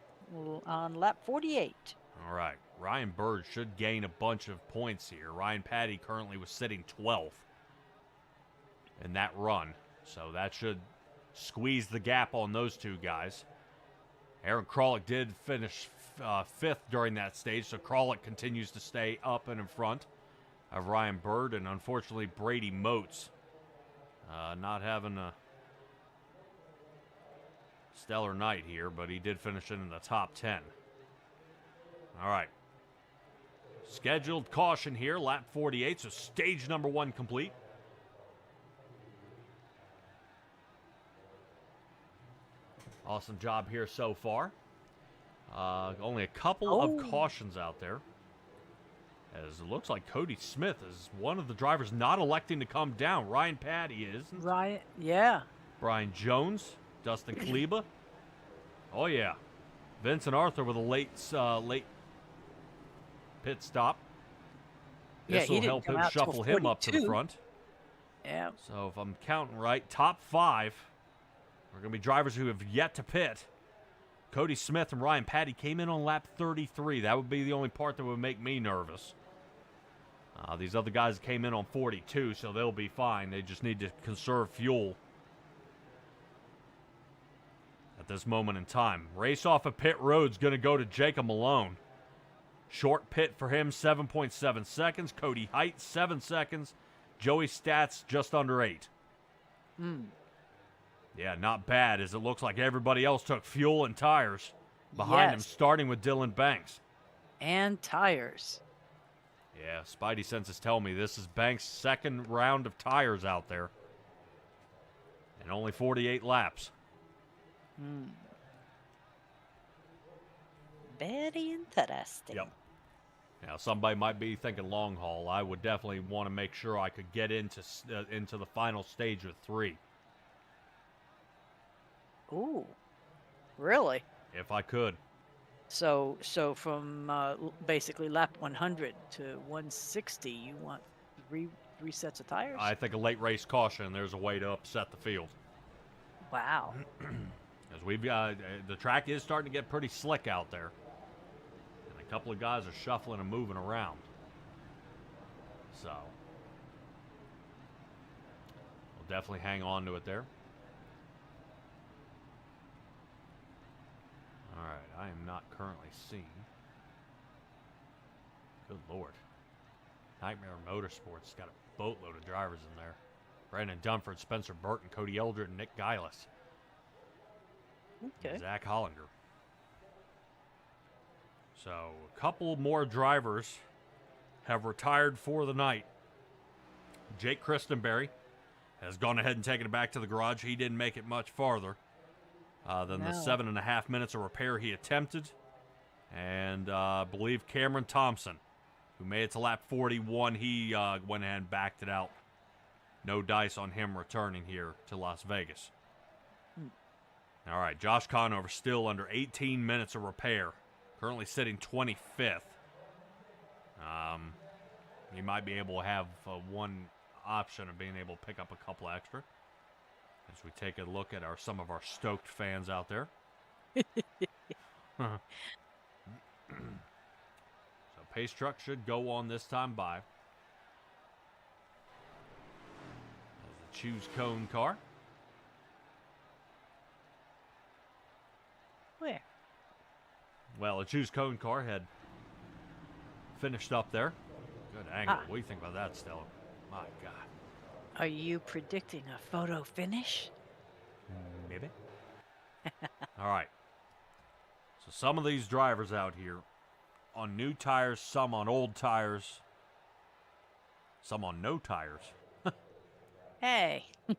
on lap 48. All right, Ryan Bird should gain a bunch of points here. Ryan Patty currently was sitting 12th in that run, so that should squeeze the gap on those two guys. Aaron Kralik did finish 5th during that stage, so Kralik continues to stay up and in front of Ryan Bird, and unfortunately Brady Moats not having a stellar night here, but he did finish in the top 10. All right. Scheduled caution here, lap 48, so stage number 1 complete. Awesome job here so far. Only a couple of cautions out there. As it looks like Cody Smith is one of the drivers not electing to come down. Ryan Patty is. Ryan, yeah. Brian Jones, Dustin Kleba. Oh, yeah. Vincent Arthur with a late pit stop. This will help him shuffle him up to the front. Yeah. So if I'm counting right, top 5 are going to be drivers who have yet to pit. Cody Smith and Ryan Patty came in on lap 33. That would be the only part that would make me nervous. These other guys came in on 42, so they'll be fine. They just need to conserve fuel at this moment in time. Race off of pit road's going to go to Jacob Malone. Short pit for him, 7.7 seconds. Cody Height, 7 seconds. Joey Stats, just under 8. Yeah, not bad, as it looks like everybody else took fuel and tires behind him, starting with Dylan Banks. And tires. Yeah, Spidey senses tell me this is Banks' second round of tires out there. And only 48 laps. Very interesting. Yep. Now, somebody might be thinking long haul. I would definitely want to make sure I could get into the final stage with 3. Ooh, really? If I could. So from basically lap 100 to 160, you want three sets of tires? I think a late race caution, there's a way to upset the field. Wow. As we've got, the track is starting to get pretty slick out there. And a couple of guys are shuffling and moving around. So, we'll definitely hang on to it there. All right, I am not currently seeing. Good Lord. Nightmare Motorsports got a boatload of drivers in there. Brandon Dunford, Spencer Burton, Cody Eldred, and Nick Geilis. Okay. Zach Hollinger. So, a couple more drivers have retired for the night. Jake Christenberry has gone ahead and taken it back to the garage. He didn't make it much farther than the 7.5 minutes of repair he attempted. And I believe Cameron Thompson, who made it to lap 41, he went ahead and backed it out. No dice on him returning here to Las Vegas. All right, Josh Conover still under 18 minutes of repair. Currently sitting 25th. He might be able to have one option of being able to pick up a couple extra. As we take a look at some of our stoked fans out there. So pace truck should go on this time by. As the choose cone car. Where? Well, a choose cone car had finished up there. Good angle. What do you think about that, Stella? My God. Are you predicting a photo finish? Maybe. All right. So some of these drivers out here on new tires, some on old tires, some on no tires. Hey. I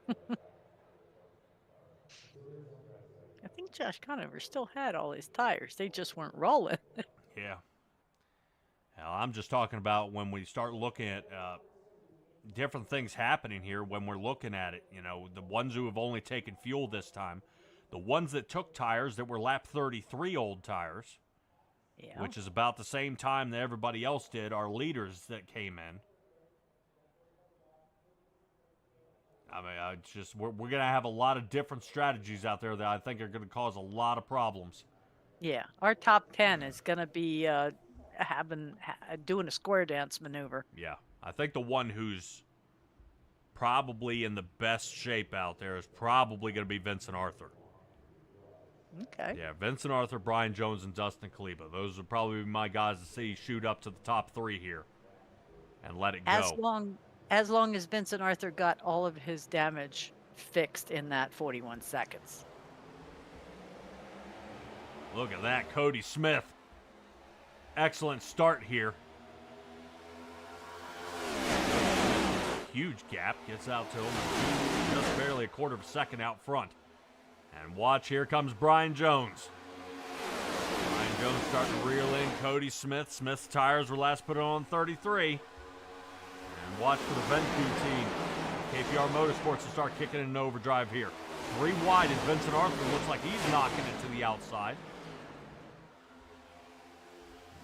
think Josh Conover still had all his tires. They just weren't rolling. Yeah. Now, I'm just talking about when we start looking at different things happening here when we're looking at it. You know, the ones who have only taken fuel this time, the ones that took tires that were lap 33 old tires, Yeah. which is about the same time that everybody else did, are leaders that came in. I mean, we're going to have a lot of different strategies out there that I think are going to cause a lot of problems. Yeah. Our top 10 is going to be doing a square dance maneuver. Yeah. I think the one who's probably in the best shape out there is probably going to be Vincent Arthur. Okay. Yeah, Vincent Arthur, Brian Jones, and Dustin Kaliba. Those would probably be my guys to see shoot up to the top 3 here and let it go. As long as Vincent Arthur got all of his damage fixed in that 41 seconds. Look at that, Cody Smith. Excellent start here. Huge gap, gets out to him, just barely a quarter of a second out front. And watch, here comes Brian Jones. Brian Jones starting to reel in Cody Smith. Smith's tires were last put on 33. And watch for the Venku team, KPR Motorsports, to start kicking in overdrive here. 3 wide, and Vincent Arthur looks like he's knocking it to the outside.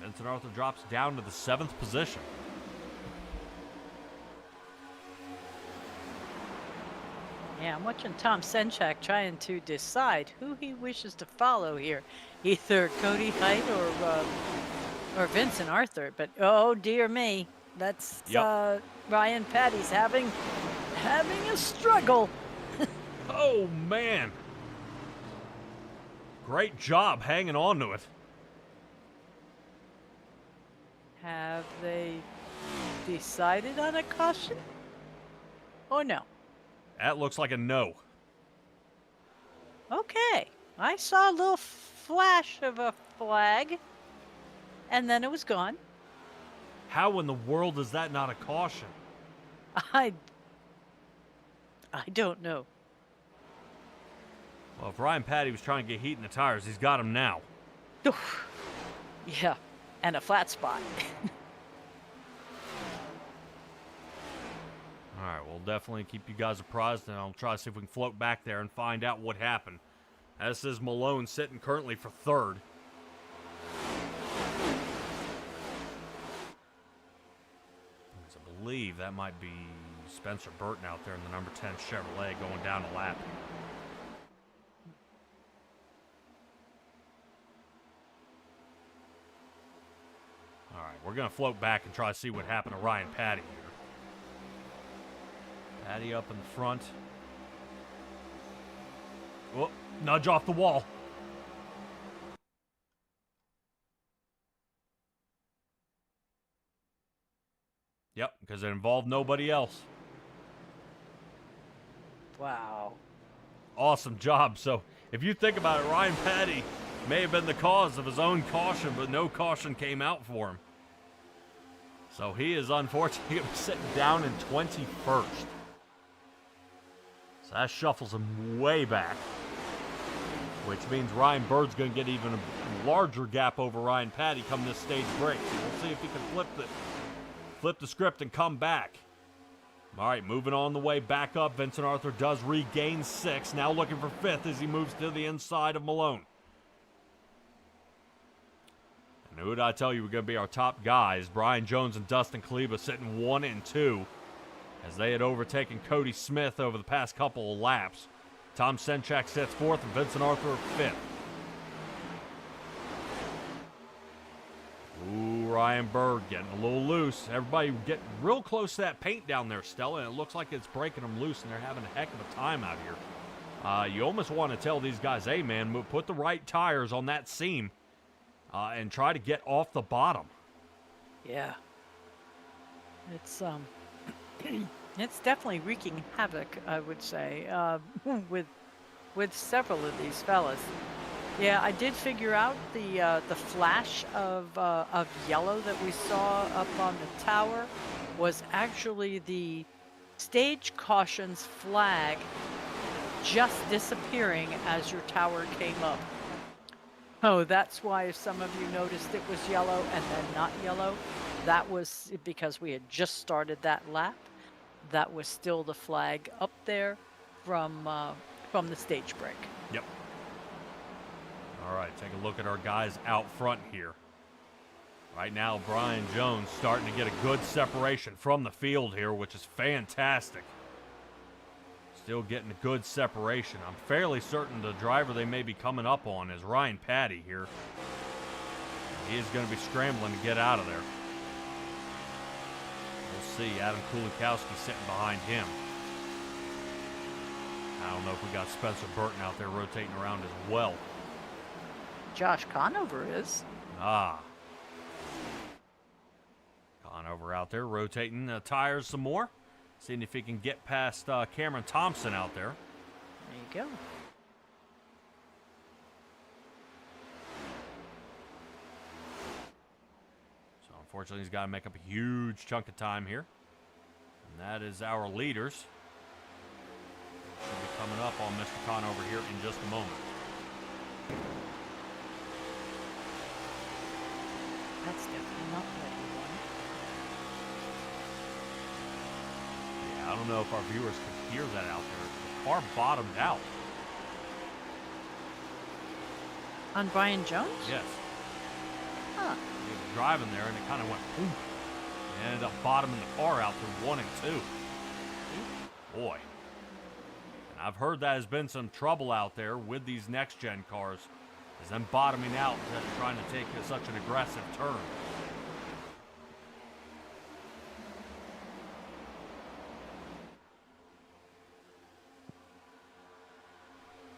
Vincent Arthur drops down to the 7th position. Yeah, I'm watching Tom Senchak trying to decide who he wishes to follow here. Either Cody Height or Vincent Arthur. But, oh, dear me. That's Ryan Patty's having a struggle. Oh, man. Great job hanging on to it. Have they decided on a caution? Or no? That looks like a no. Okay. I saw a little flash of a flag, and then it was gone. How in the world is that not a caution? I don't know. Well, if Ryan Patty was trying to get heat in the tires, he's got them now. Yeah, and a flat spot. All right, we'll definitely keep you guys apprised, and I'll try to see if we can float back there and find out what happened. This is Malone sitting currently for 3rd. I believe that might be Spencer Burton out there in the number 10 Chevrolet going down a lap. All right, we're going to float back and try to see what happened to Ryan Patty here. Patty up in the front. Oh, nudge off the wall. Yep, because it involved nobody else. Wow. Awesome job. So, if you think about it, Ryan Patty may have been the cause of his own caution, but no caution came out for him. So, he is unfortunately sitting down in 21st. So, that shuffles him way back, which means Ryan Bird's going to get even a larger gap over Ryan Patty come this stage break. So we'll see if he can flip the script and come back. All right, moving on the way back up. Vincent Arthur does regain 6. Now looking for 5th as he moves to the inside of Malone. And who did I tell you were going to be our top guys? Brian Jones and Dustin Kaliba sitting 1 and 2 as they had overtaken Cody Smith over the past couple of laps. Tom Senchak sits fourth, and Vincent Arthur fifth. Ooh, Ryan Bird getting a little loose. Everybody getting real close to that paint down there, Stella, and it looks like it's breaking them loose, and they're having a heck of a time out here. You almost want to tell these guys, hey, man, put the right tires on that seam and try to get off the bottom. Yeah. It's it's definitely wreaking havoc, I would say, with several of these fellas. Yeah, I did figure out the flash of yellow that we saw up on the tower was actually the stage caution's flag just disappearing as your tower came up. Oh, that's why if some of you noticed it was yellow and then not yellow, that was because we had just started that lap. That was still the flag up there from the stage break. Yep. All right, take a look at our guys out front here. Right now, Brian Jones starting to get a good separation from the field here, which is fantastic. Still getting a good separation. I'm fairly certain the driver they may be coming up on is Ryan Patty here. He is going to be scrambling to get out of there. We'll see. Adam Kulikowski sitting behind him. I don't know if we got Spencer Burton out there rotating around as well. Josh Conover is. Ah. Conover out there rotating the tires some more. Seeing if he can get past Cameron Thompson out there. There you go. So unfortunately, he's got to make up a huge chunk of time here. And that is our leaders. Should be coming up on Mr. Conover here in just a moment. That's definitely not what we want. Yeah, I don't know if our viewers can hear that out there. The car bottomed out. On Brian Jones? Yes. Huh. He was driving there and it kind of went boom. He ended up bottoming the car out through 1 and 2. Boy. And I've heard that has been some trouble out there with these next-gen cars. Is them bottoming out and trying to take such an aggressive turn.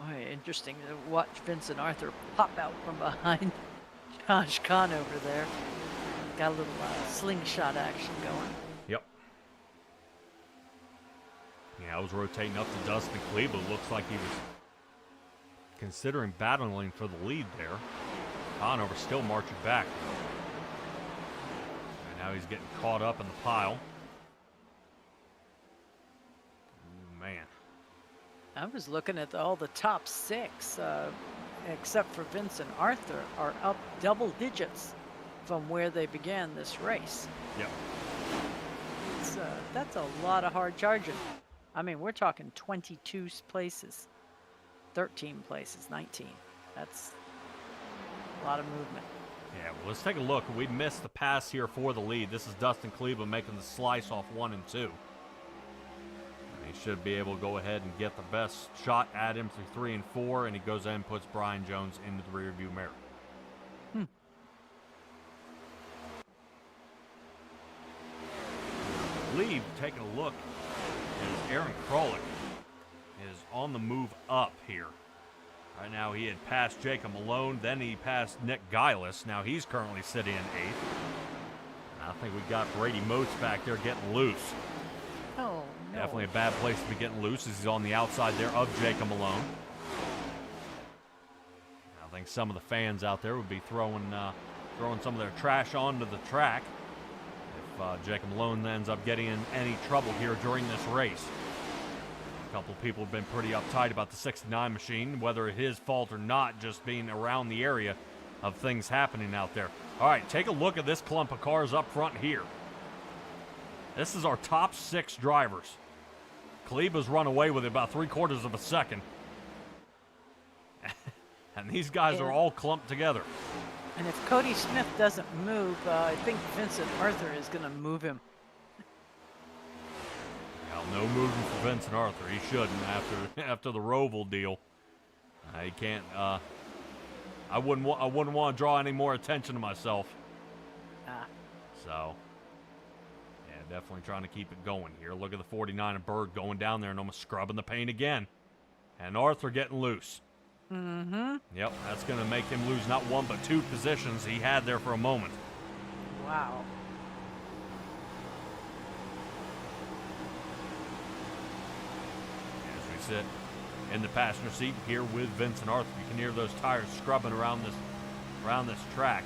Boy, interesting to watch Vincent Arthur pop out from behind Josh Conover there. Got a little slingshot action going. Yep. Yeah, I was rotating up to Dustin Kleba. Looks like he was considering battling for the lead there. Conover still marching back. And now he's getting caught up in the pile. Ooh, man. I was looking at all the top 6, except for Vincent Arthur, are up double digits from where they began this race. Yep. That's a lot of hard charging. I mean, we're talking 22 places. 13 places, 19. That's a lot of movement. Yeah, well, let's take a look. We missed the pass here for the lead. This is Dustin Kleba making the slice off 1 and 2. And he should be able to go ahead and get the best shot at him through 3 and 4, and he goes in and puts Brian Jones into the rearview mirror. Lead, taking a look, is Aaron Krolick is on the move up here. Right now he had passed Jacob Malone, then he passed Nick Gillis. Now he's currently sitting in 8th. And I think we got Brady Moats back there getting loose. Oh, no. Definitely a bad place to be getting loose as he's on the outside there of Jacob Malone. I think some of the fans out there would be throwing some of their trash onto the track if Jacob Malone ends up getting in any trouble here during this race. A couple of people have been pretty uptight about the 69 machine, whether it's his fault or not, just being around the area of things happening out there. All right, take a look at this clump of cars up front here. This is our top 6 drivers. Kaleba's run away with it about 3/4 of a second. And these guys are all clumped together. And if Cody Smith doesn't move, I think Vincent Arthur is going to move him. Well, no moving for Vincent Arthur. He shouldn't after the Roval deal. He can't. I wouldn't want to draw any more attention to myself. So, yeah, definitely trying to keep it going here. Look at the 49 of Bird going down there and almost scrubbing the paint again. And Arthur getting loose. Mm-hmm. Yep, that's going to make him lose not one but two positions he had there for a moment. Wow. As we sit in the passenger seat here with Vincent Arthur, you can hear those tires scrubbing around this track.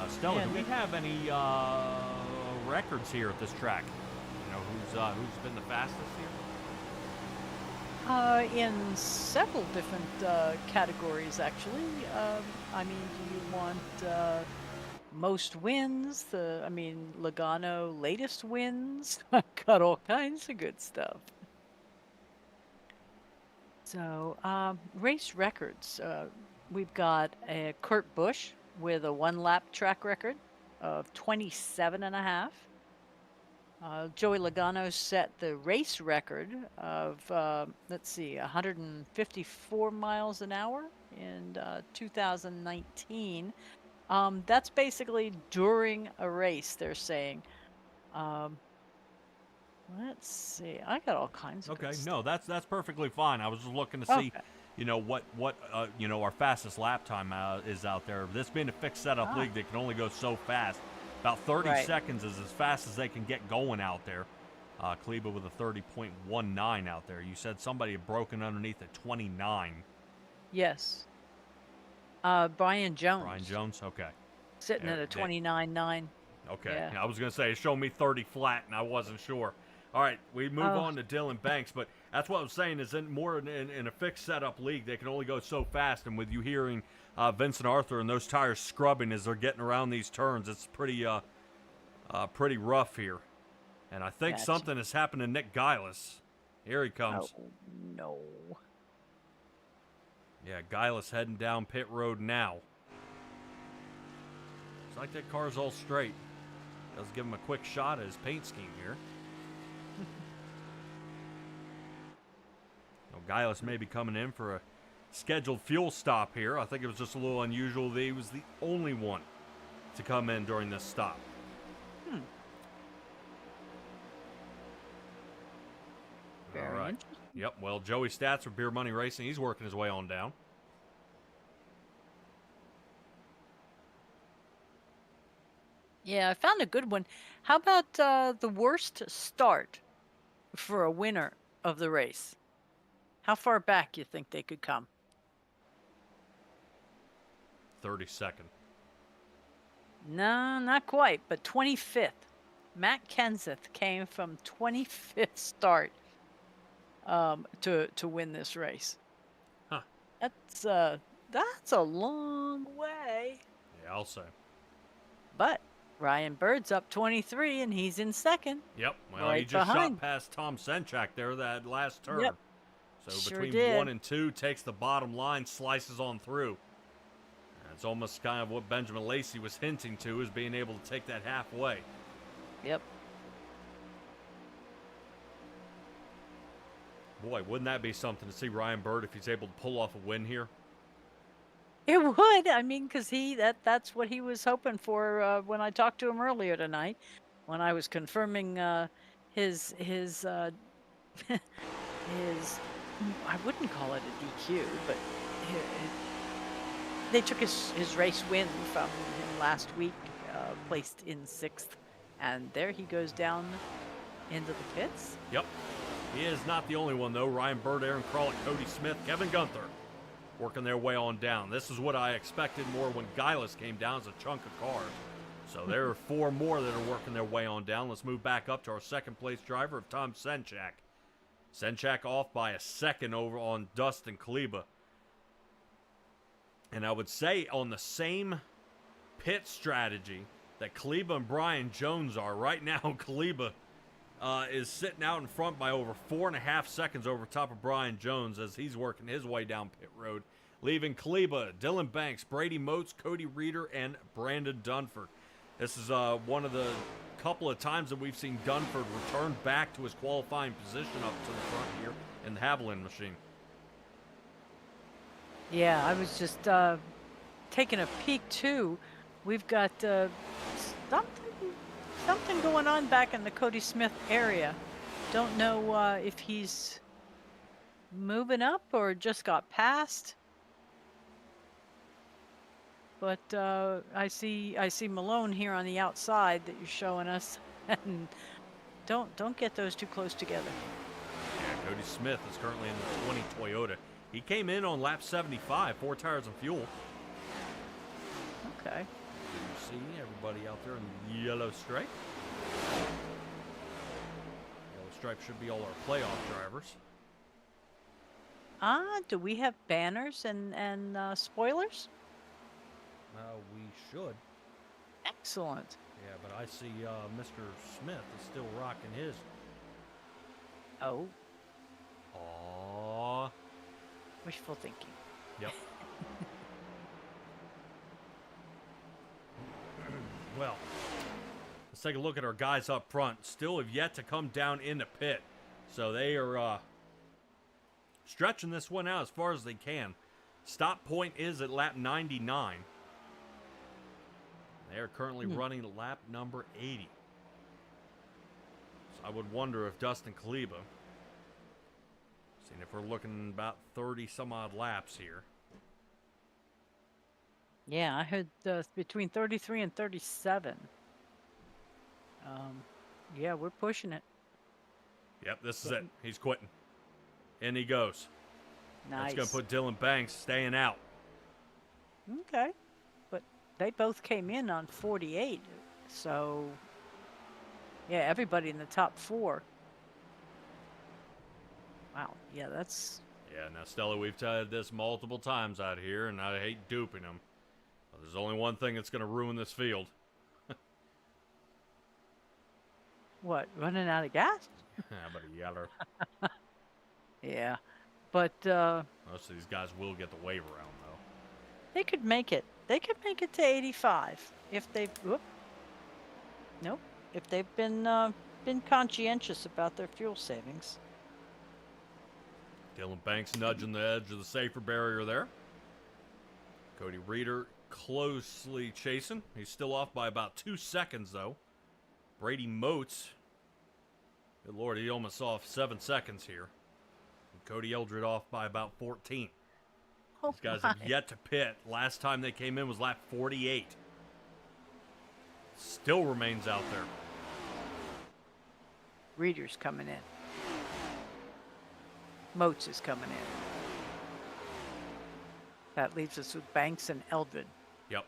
Stella, do we have any records here at this track? You know, who's been the fastest here? In several different categories, actually. I mean, do you want most wins? Logano latest wins? Got all kinds of good stuff. So, race records. We've got Kurt Busch with a one-lap track record of 27.5. Joey Logano set the race record of, 154 miles an hour in 2019. That's basically during a race, they're saying. Let's see. I got all kinds of Okay, good stuff. no, that's perfectly fine. I was just looking to see, Okay. you know, what our fastest lap time is out there. This being a fixed setup league, they can only go so fast. About 30 Right. seconds is as fast as they can get going out there. Kleba with a 30.19 out there. You said somebody had broken underneath at 29. Yes. Brian Jones. Brian Jones, okay. Sitting at a 29.9. Okay, Yeah. I was going to say, it showed me 30 flat, and I wasn't sure. All right, we move on to Dylan Banks, but that's what I was saying is in a fixed setup league, they can only go so fast, and with you hearing Vincent Arthur and those tires scrubbing as they're getting around these turns, it's pretty rough here. And I think something has happened to Nick Gillis. Here he comes. Oh, no. Yeah, Gillis heading down pit road now. Looks like that car's all straight. Let's give him a quick shot at his paint scheme here. Gillis may be coming in for a scheduled fuel stop here. I think it was just a little unusual that he was the only one to come in during this stop. Very All right. interesting. Yep, well, Joey Stats with Beer Money Racing, he's working his way on down. Yeah, I found a good one. How about the worst start for a winner of the race? How far back you think they could come? 32nd. No, not quite, but 25th. Matt Kenseth came from 25th start to win this race. Huh. That's a long way. Yeah, I'll say. But Ryan Bird's up 23, and he's in second. Yep, well, Right he just behind. shot past Tom Senchak there that last turn. Yep. So Sure between did. 1 and 2, takes the bottom line, slices on through. It's almost kind of what Benjamin Lacey was hinting to, is being able to take that halfway. Yep. Boy, wouldn't that be something to see Ryan Bird if he's able to pull off a win here? It would. I mean, because that's what he was hoping for when I talked to him earlier tonight, when I was confirming his his I wouldn't call it a DQ, but they took his race win from him last week, placed in 6th, and there he goes down into the pits. Yep. He is not the only one, though. Ryan Bird, Aaron Crawlett, Cody Smith, Kevin Gunther working their way on down. This is what I expected more when Gillis came down as a chunk of cars. So there are 4 more that are working their way on down. Let's move back up to our second place driver of Tom Senchak. Senchak off by a second over on Dustin Kleba. And I would say on the same pit strategy that Kleba and Brian Jones are. Right now, Kleba is sitting out in front by over 4.5 seconds over top of Brian Jones as he's working his way down pit road, leaving Kleba, Dylan Banks, Brady Moats, Cody Reeder, and Brandon Dunford. This is one of the couple of times that we've seen Dunford return back to his qualifying position up to the front here in the Haviland machine. Yeah, I was just taking a peek too. We've got something going on back in the Cody Smith area. Don't know if he's moving up or just got passed. But I see Malone here on the outside that you're showing us, and don't get those too close together. Yeah, Cody Smith is currently in the 20 Toyota. He came in on lap 75, 4 tires and fuel. Okay. You see everybody out there in the yellow stripe. Yellow stripe should be all our playoff drivers. Do we have banners and spoilers? We should. Excellent. Yeah, but I see Mr. Smith is still rocking his. Oh, Aww. wishful thinking. Yep. Well, let's take a look at our guys up front. Still have yet to come down in the pit. So they are stretching this one out as far as they can. Stop point is at lap 99. They are currently running lap number 80. So I would wonder if Dustin Kaleba, seeing if we're looking about 30 some odd laps here. Yeah, I heard between 33 and 37. Yeah, we're pushing it. Yep, this is it. He's quitting. In he goes. Nice. That's going to put Dylan Banks staying out. Okay. But they both came in on 48. So, yeah, everybody in the top 4. Wow. Yeah, that's... Yeah, now, Stella, we've said this multiple times out here, and I hate duping them. But there's only one thing that's going to ruin this field. What, running out of gas? But a yeller. Yeah. But Most of these guys will get the wave around, though. they could make it. They could make it to 85 if they've... Whoop. Nope. If they've been conscientious about their fuel savings. Dylan Banks nudging the edge of the safer barrier there. Cody Reeder closely chasing. He's still off by about 2 seconds, though. Brady Moats, good Lord, he almost off 7 seconds here. And Cody Eldred off by about 14. Oh, These guys have yet to pit. Last time they came in was lap 48. Still remains out there. Reader's coming in. Moats is coming in. That leaves us with Banks and Eldred. Yep.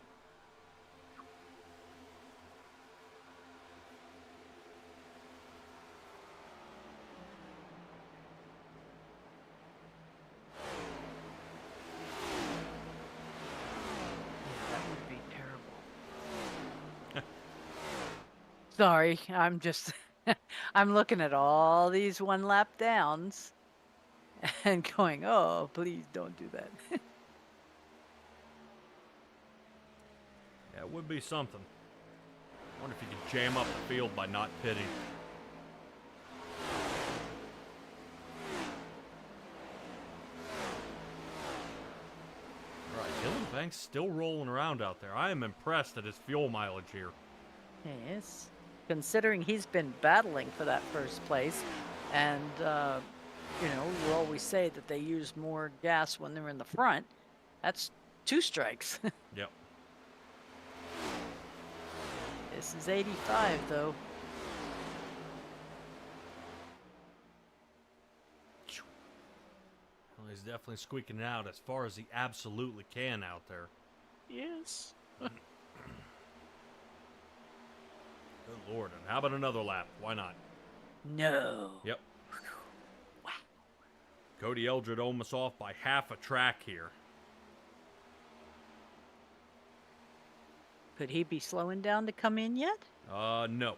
That would be terrible. Sorry, I'm just... I'm looking at all these one-lap downs and going, oh, please don't do that. Yeah, it would be something. I wonder if you could jam up the field by not pitting. All right, Dylan Banks still rolling around out there. I am impressed at his fuel mileage here. Yes. Considering he's been battling for that first place, and, you know, we always say that they use more gas when they're in the front. That's 2 strikes. Yep. This is 85, though. Well, he's definitely squeaking it out as far as he absolutely can out there. Yes. Good Lord. And how about another lap? Why not? No. Yep. Wow. Cody Eldred almost off by half a track here. Could he be slowing down to come in yet? No.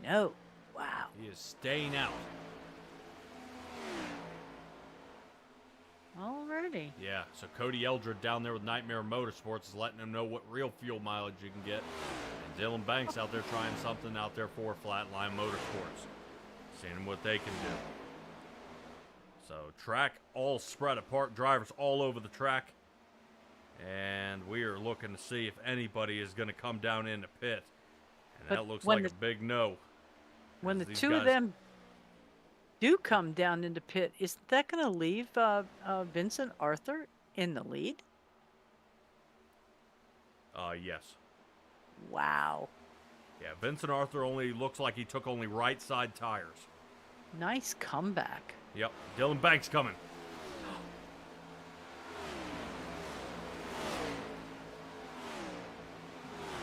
No. Wow. He is staying out. Alrighty. Yeah, so Cody Eldred down there with Nightmare Motorsports is letting him know what real fuel mileage you can get. Dylan Banks out there trying something out there for Flatline Motorsports. Seeing what they can do. So track all spread apart, drivers all over the track. And we are looking to see if anybody is going to come down in the pit. And But that looks when like a big no. when as the these two of guys- them do come down into pit, isn't that going to leave Vincent Arthur in the lead? Yes. Wow. Yeah, Vincent Arthur only looks like he took only right side tires. Nice comeback. Yep, Dylan Banks coming.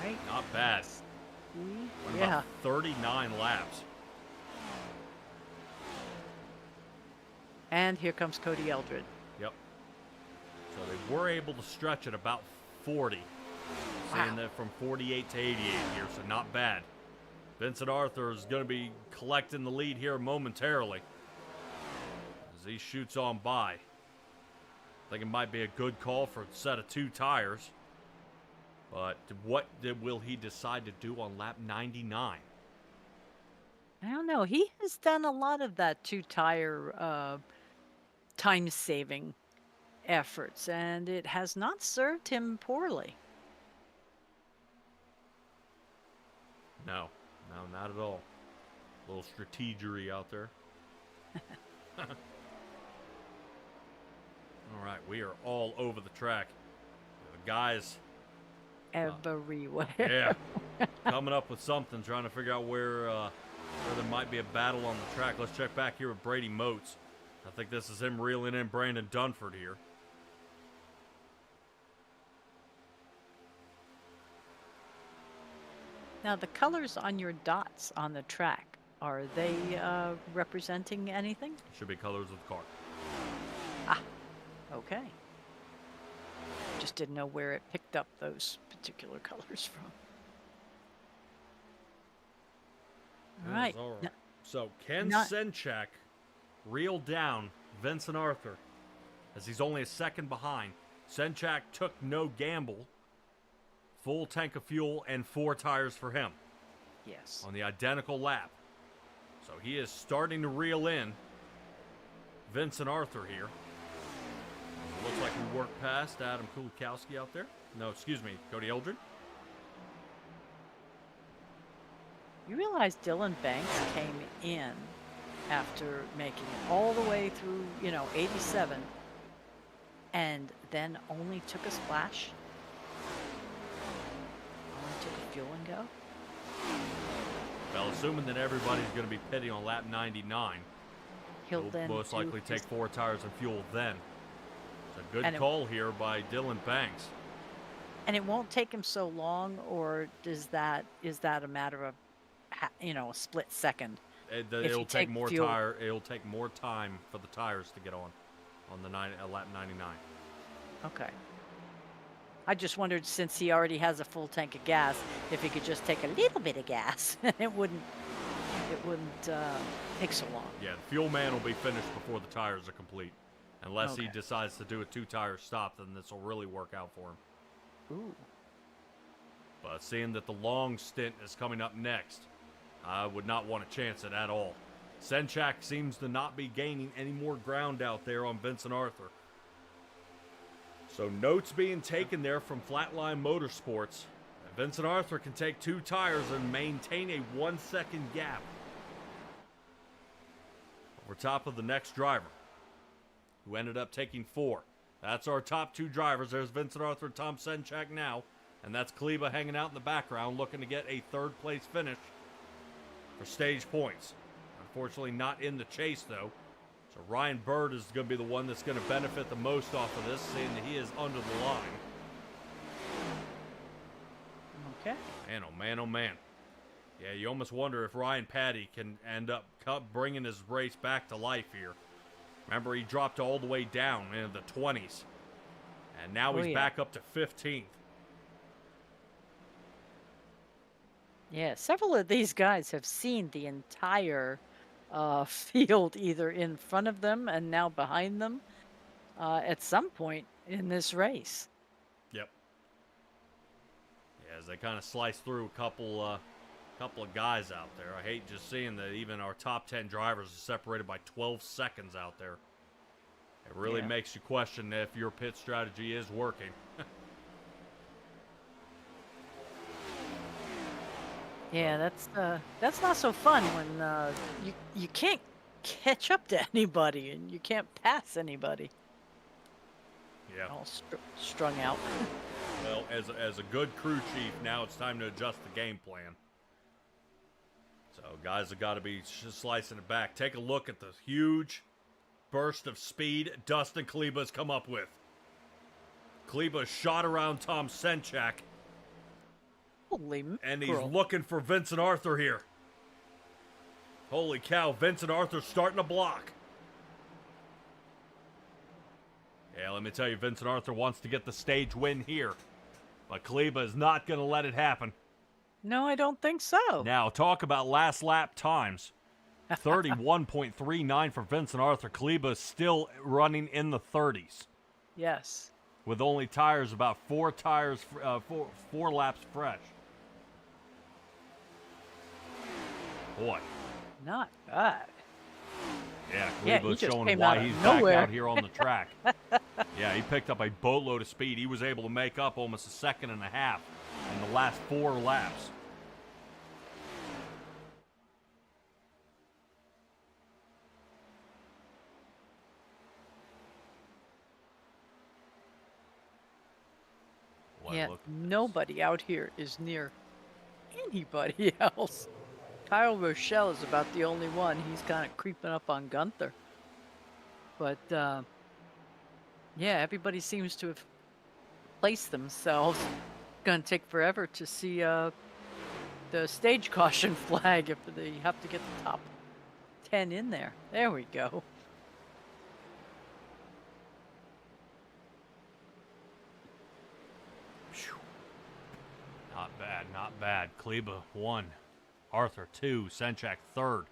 Right? Not bad. Went Went about 39 laps. And here comes Cody Eldred. Yep. So they were able to stretch at about 40. Seeing that from 48 to 88 here, so not bad. Vincent Arthur is going to be collecting the lead here momentarily as he shoots on by. I think it might be a good call for a set of 2 tires. But will he decide to do on lap 99? I don't know. He has done a lot of that 2-tire time-saving efforts, and it has not served him poorly. No, not at all. A little strategery out there. All right, we are all over the track. The guys, Everywhere. yeah, coming up with something, trying to figure out where there might be a battle on the track. Let's check back here with Brady Motes. I think this is him reeling in Brandon Dunford here. Now, the colors on your dots on the track, are they representing anything? Should be colors of the car. Ah, okay. Just didn't know where it picked up those particular colors from. All right. All right. Now, So Ken not- Senchak reeled down Vincent Arthur as he's only a second behind. Senchak took no gamble. Full tank of fuel and 4 tires for him yes. on the identical lap. So he is starting to reel in Vincent Arthur here. Looks like we worked past Adam Kulikowski out there. No, excuse me, Cody Eldred. You realize Dylan Banks came in after making it all the way through, 87, and then only took a splash? Only took a fuel and go? Well, assuming that everybody's going to be pitting on lap 99, He'll we'll then most do likely take his- 4 tires and fuel then. It's a good And it- call here by Dylan Banks. And it won't take him so long, or is that a matter of, a split second? It'll you take take more fuel- tire. It'll take more time for the tires to get on the lap 99. Okay. I just wondered, since he already has a full tank of gas, if he could just take a little bit of gas, it wouldn't take so long. Yeah, the fuel man will be finished before the tires are complete, unless he Okay. decides to do a 2-tire stop. Then this will really work out for him. Ooh. But seeing that the long stint is coming up next, I would not want to chance it at all. Senchak seems to not be gaining any more ground out there on Vincent Arthur. So notes being taken there from Flatline Motorsports. Vincent Arthur can take 2 tires and maintain a 1-second gap over top of the next driver, who ended up taking 4. That's our top 2 drivers. There's Vincent Arthur and Tom Senchak now. And that's Kleba hanging out in the background looking to get a 3rd place finish for stage points. Unfortunately not in the chase though. So Ryan Bird is going to be the one that's going to benefit the most off of this, seeing that he is under the line. Okay. Man, oh man, oh man. Yeah, you almost wonder if Ryan Patty can end up bringing his race back to life here. Remember, he dropped all the way down into the 20s. And now he's back up to 15th. Yeah, several of these guys have seen the entire field either in front of them and now behind them at some point in this race. Yep. Yeah, as They kind of sliced through a couple of guys out there. I hate just seeing that even our top 10 drivers are separated by 12 seconds out there. It really makes you question if your pit strategy is working. Yeah, that's not so fun when you can't catch up to anybody and you can't pass anybody. Yeah. All strung out. Well, as a good crew chief, now it's time to adjust the game plan. So guys have got to be slicing it back. Take a look at the huge burst of speed Dustin Kleba's come up with. Kleba shot around Tom Senchak. Holy and he's looking for Vincent Arthur here. Holy cow, Vincent Arthur's starting to block. Yeah, let me tell you, Vincent Arthur wants to get the stage win here. But Kleba is not going to let it happen. No, I don't think so. Now, talk about last lap times. 31.39 for Vincent Arthur. Kleba is still running in the 30s. Yes. With only tires about four laps fresh. Boy. Not bad. Yeah, Yeah, Kleba's he just showing came why out of he's nowhere. back out here on the track. Yeah, he picked up a boatload of speed. He was able to make up almost a second and a half in the last 4 laps. Boy, Yeah, look at nobody out here is near anybody else. Kyle Rochelle is about the only one. He's kind of creeping up on Gunther. But, yeah, everybody seems to have placed themselves. It's going to take forever to see the stage caution flag if they have to get the top 10 in there. There we go. Not bad, not bad. Kleba 1, Arthur 2, Senchak 3rd.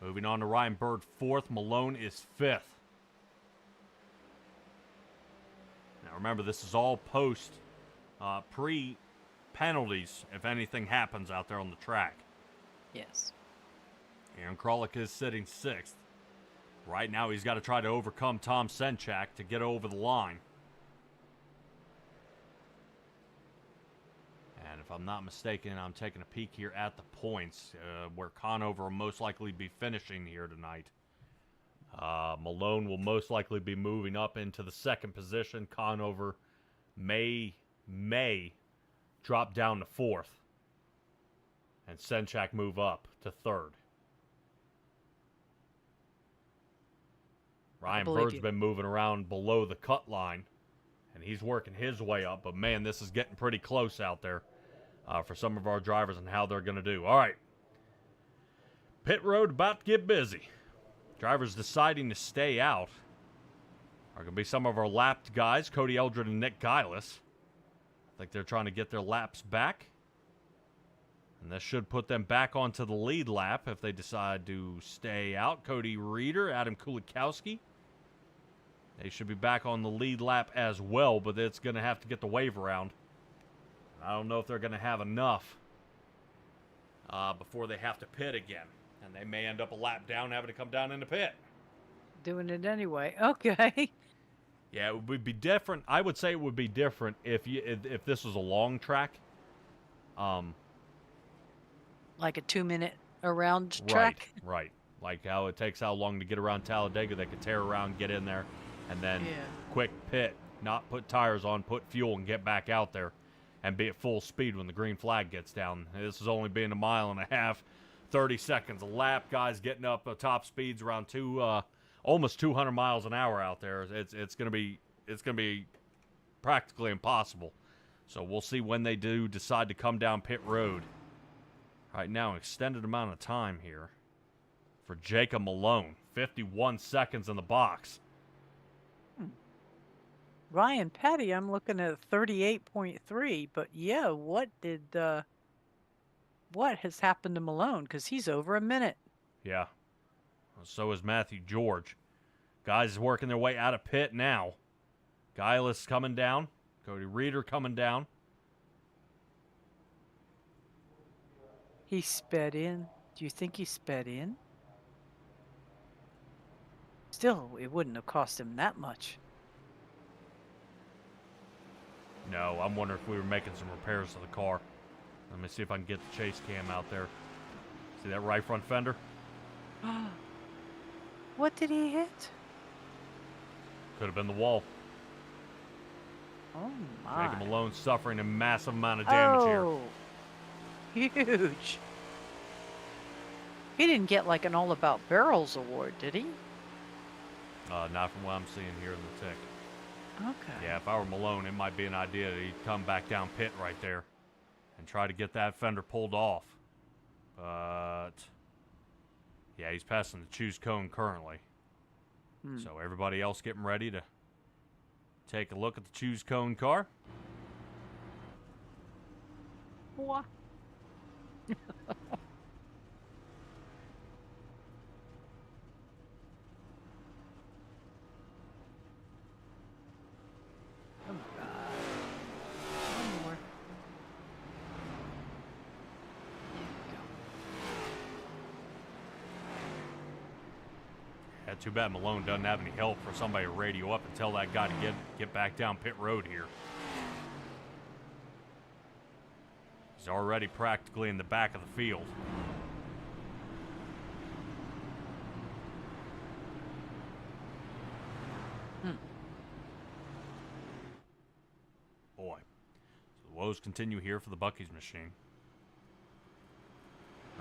Moving on to Ryan Bird 4th, Malone is 5th. Now remember, this is all pre-penalties if anything happens out there on the track. Yes. Aaron Krolick is sitting 6th. Right now he's got to try to overcome Tom Senchak to get over the line. And if I'm not mistaken, I'm taking a peek here at the points where Conover will most likely be finishing here tonight. Malone will most likely be moving up into the 2nd position. Conover may drop down to 4th. And Senchak move up to 3rd. Ryan Bird's been moving around below the cut line. And he's working his way up. But, man, this is getting pretty close out there for some of our drivers and how they're going to do. All right. Pit road about to get busy. Drivers deciding to stay out are going to be some of our lapped guys, Cody Eldred and Nick Geilis. I think they're trying to get their laps back. And this should put them back onto the lead lap if they decide to stay out. Cody Reeder, Adam Kulikowski. They should be back on the lead lap as well, but it's going to have to get the wave around. I don't know if they're going to have enough before they have to pit again. And they may end up a lap down, having to come down in the pit. Doing it anyway. Okay. Yeah, it would be different. I would say it would be different if this was a long track. Like a 2-minute around track. Right. Like how long to get around Talladega. They could tear around, get in there, and then quick pit, not put tires on, put fuel, and get back out there and be at full speed when the green flag gets down. This is only being 1.5 miles, 30 seconds a lap. Guys getting up top speeds around almost 200 miles an hour out there. It's gonna be practically impossible. So we'll see when they do decide to come down pit road. Right now, extended amount of time here for Jacob Malone. 51 seconds in the box. Ryan Petty, I'm looking at 38.3, but yeah, what has happened to Malone? Because he's over a minute. Yeah. So is Matthew George. Guys working their way out of pit now. Geilis coming down. Cody Reeder coming down. He sped in. Do you think he sped in? Still, it wouldn't have cost him that much. No, I'm wondering if we were making some repairs to the car. Let me see if I can get the chase cam out there. See that right front fender? What did he hit? Could have been the wall. Oh my. Jacob Malone suffering a massive amount of damage here. Oh, huge. He didn't get like an All About Barrels award, did he? Not from what I'm seeing here in the tick. Okay. Yeah, if I were Malone, it might be an idea that he'd come back down pit right there and try to get that fender pulled off. But yeah, he's passing the choose cone currently. So everybody else getting ready to take a look at the choose cone car. What? Oh God. One more. Yeah, too bad Malone doesn't have any help for somebody to radio up and tell that guy to get back down pit road here. He's already practically in the back of the field. Boy. So the woes continue here for the Buc-ee's machine.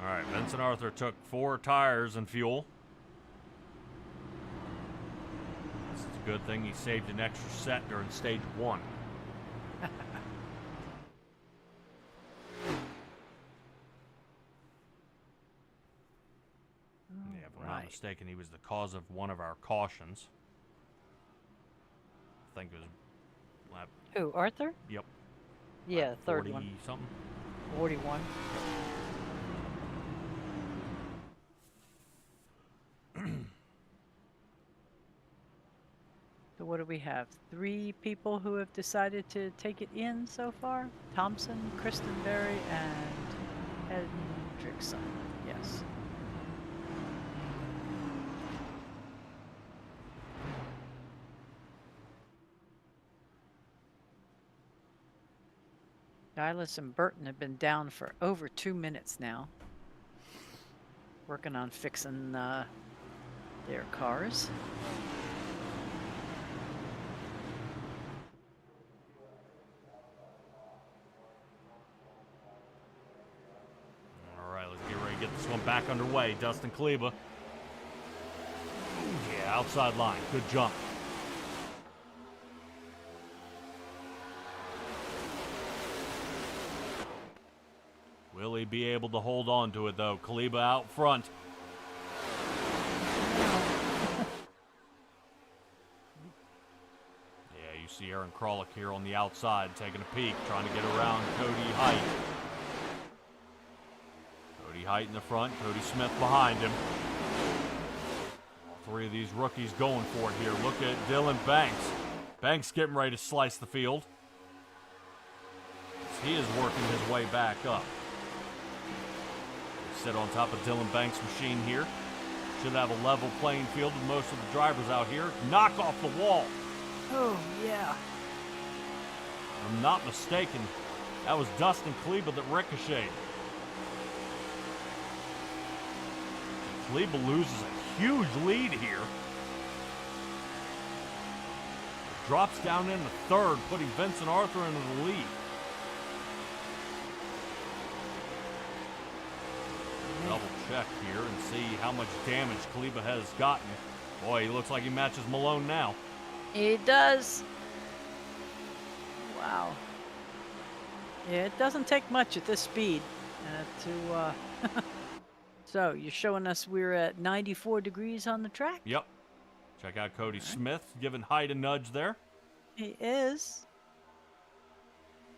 Alright, Vincent Arthur took 4 tires and fuel. This is a good thing he saved an extra set during stage 1. Yeah, if I'm not mistaken, he was the cause of one of our cautions. I think it was lap. Who, Arthur? Yep. Yeah, lap third 40 one. something. 41. So what do we have? 3 people who have decided to take it in so far? Thompson, Kristen Berry, and Hendrickson. Yes. Giles and Burton have been down for over 2 minutes now, working on fixing their cars. All right, let's get ready to get this one back underway. Dustin Kleba. Yeah, outside line. Good jump. Will he be able to hold on to it, though? Kleba out front. Yeah, you see Aaron Krolick here on the outside taking a peek, trying to get around Cody Height. Cody Height in the front, Cody Smith behind him. All 3 of these rookies going for it here. Look at Dylan Banks. Banks getting ready to slice the field. He is working his way back up. Sit on top of Dylan Banks' machine here. Should have a level playing field with most of the drivers out here. Knock off the wall. Oh, yeah. If I'm not mistaken, that was Dustin Kleba that ricocheted. Kleba loses a huge lead here. Drops down into 3rd, putting Vincent Arthur into the lead. Double check here and see how much damage Kleba has gotten. Boy, he looks like he matches Malone now. He does. Wow. Yeah, it doesn't take much at this speed to. So you're showing us we're at 94 degrees on the track? Yep. Check out Cody Smith giving Hyde a nudge there. He is.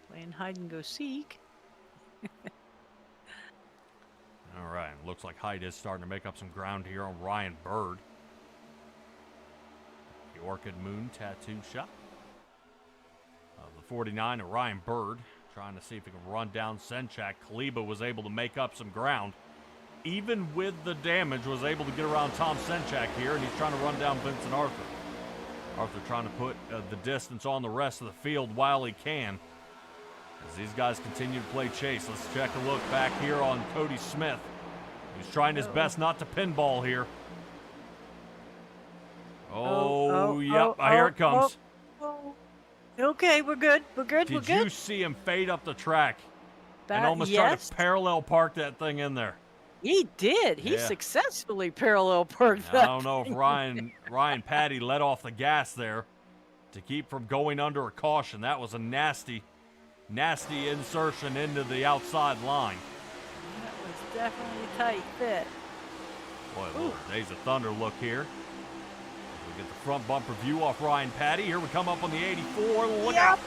Playing hide and go seek. All right, looks like Hyde is starting to make up some ground here on Ryan Bird. The Orchid Moon tattoo shop. The 49 of Ryan Bird Trying to see if he can run down Senchak. Kaliba was able to make up some ground. Even with the damage, was able to get around Tom Senchak here, and he's trying to run down Vincent Arthur. Arthur trying to put the distance on the rest of the field while he can. As these guys continue to play chase, let's check a look back here on Cody Smith. He's trying his best not to pinball here. Here it comes. Okay, we're good. We're good. Did you see him fade up the track and almost try to parallel park that thing in there? He did. He successfully parallel parked that. I don't know if Ryan Patty let off the gas there to keep from going under a caution. That was a nasty insertion into the outside line. That was definitely a tight fit. Boy, a little Days of Thunder look here. We get the front bumper view off Ryan Patty. Here we come up on the 84. Look out!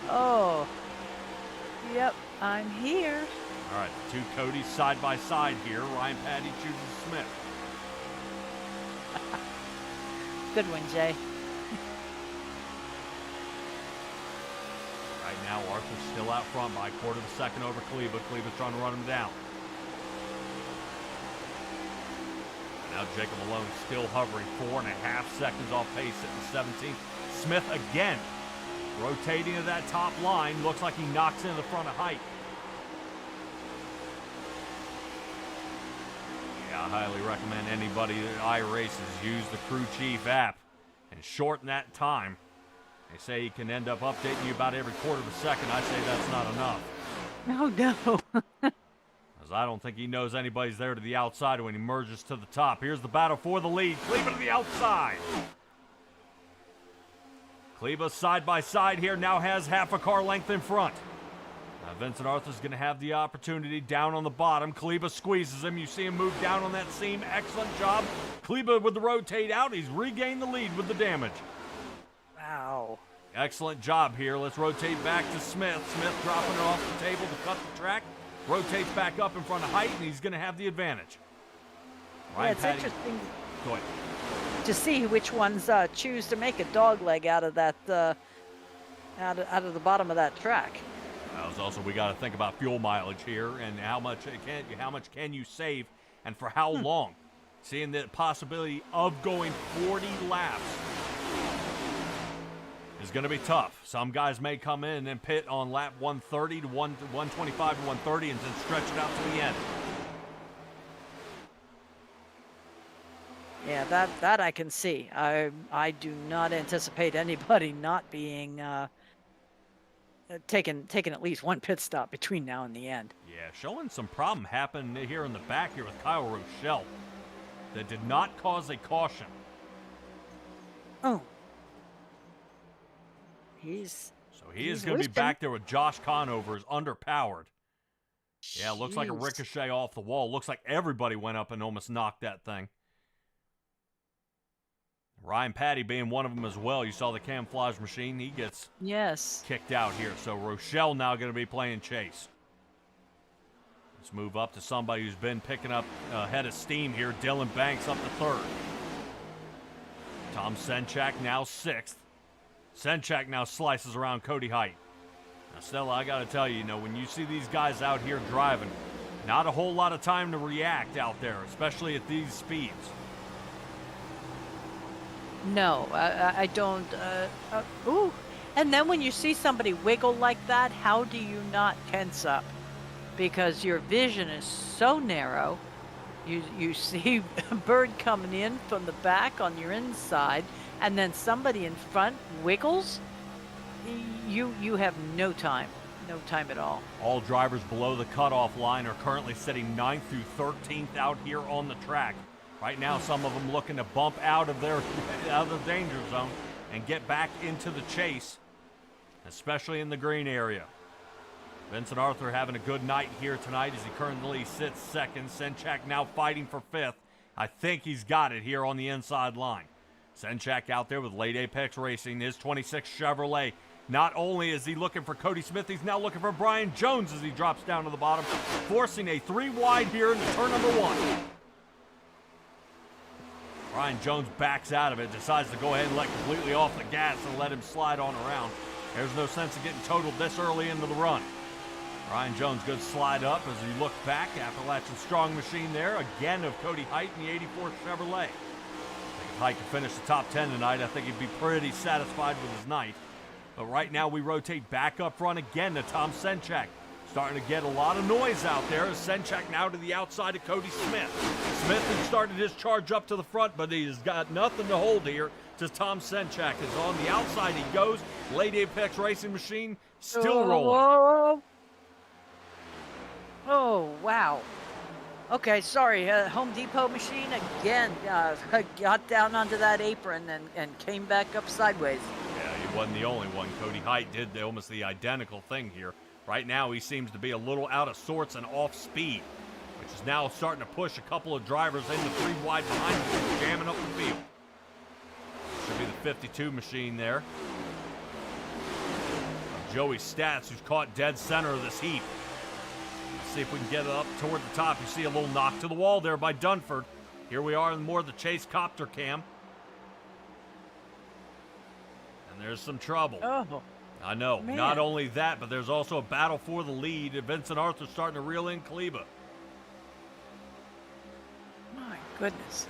Oh. Yep, I'm here. All right, the two Codys side by side here. Ryan Patty chooses Smith. Good one, Jay. Right now, Arthur's still out front by a quarter of a second over Kaliba. Kaliba's trying to run him down. Now Jacob Malone still hovering 4.5 seconds off pace at the 17th. Smith again rotating to that top line. Looks like he knocks into the front of height. Yeah, I highly recommend anybody that iRaces use the Crew Chief app and shorten that time. They say he can end up updating you about every quarter of a second. I say that's not enough. No. Because I don't think he knows anybody's there to the outside when he merges to the top. Here's the battle for the lead. Kleba to the outside. Kleba side by side here now has half a car length in front. Now Vincent Arthur's going to have the opportunity down on the bottom. Kleba squeezes him. You see him move down on that seam. Excellent job. Kleba with the rotate out. He's regained the lead with the damage. Wow. Excellent job here. Let's rotate back to Smith. Smith dropping it off the table to cut the track. Rotates back up in front of height, and he's going to have the advantage. Yeah, it's interesting Go ahead. to see which ones choose to make a dog leg out of that, out of the bottom of that track. Also, we got to think about fuel mileage here and how much can you save, and for how long. Seeing the possibility of going 40 laps is going to be tough. Some guys may come in and pit on lap 130 to 125 to 130 and then stretch it out to the end. Yeah, that I can see. I do not anticipate anybody not being taking at least one pit stop between now and the end. Yeah, showing some problem happened here in the back here with Kyle Rochelle that did not cause a caution. Oh. He is going to be back there with Josh Conover, is underpowered. Yeah, looks like a ricochet off the wall. Looks like everybody went up and almost knocked that thing. Ryan Patty being one of them as well. You saw the camouflage machine. He gets kicked out here. So Rochelle now going to be playing chase. Let's move up to somebody who's been picking up a head of steam here. Dylan Banks up to third. Tom Senchak now sixth. Senchak now slices around Cody Height. Now, Stella, I got to tell you, when you see these guys out here driving, not a whole lot of time to react out there, especially at these speeds. No, I don't. Ooh. And then when you see somebody wiggle like that, how do you not tense up? Because your vision is so narrow. You see a bird coming in from the back on your inside, and then somebody in front wiggles. You have no time at all. All drivers below the cutoff line are currently sitting 9th through 13th out here on the track. Right now, some of them looking to bump out of the danger zone and get back into the chase, especially in the green area. Vincent Arthur having a good night here tonight as he currently sits second. Senchak now fighting for fifth. I think he's got it here on the inside line. Senchak out there with Late Apex Racing, his 26 Chevrolet. Not only is he looking for Cody Smith, he's now looking for Brian Jones as he drops down to the bottom, forcing a 3 wide here into turn number 1. Brian Jones backs out of it, decides to go ahead and let completely off the gas and let him slide on around. There's no sense of getting totaled this early into the run. Ryan Jones, good slide up as you look back. Appalachian Strong Machine there, again of Cody Height in the 84 Chevrolet. If Height could finish the top 10 tonight, I think he'd be pretty satisfied with his night. But right now we rotate back up front again to Tom Senchak. Starting to get a lot of noise out there as Senchak now to the outside of Cody Smith. Smith has started his charge up to the front, but he's got nothing to hold here. Just Tom Senchak is on the outside. He goes. Late Apex Racing Machine still rolling. Oh, wow. Okay, sorry. Home Depot machine again got down onto that apron and came back up sideways. Yeah, he wasn't the only one. Cody Height did almost the identical thing here. Right now, he seems to be a little out of sorts and off speed, which is now starting to push a couple of drivers into 3 wide behind him, jamming up the field. Should be the 52 machine there. Joey Stats, who's caught dead center of this heap. Let's see if we can get it up toward the top. You see a little knock to the wall there by Dunford. Here we are in more of the chase copter cam. And there's some trouble. Oh. I know. Man. Not only that, but there's also a battle for the lead. Vincent Arthur starting to reel in Kleba. My goodness.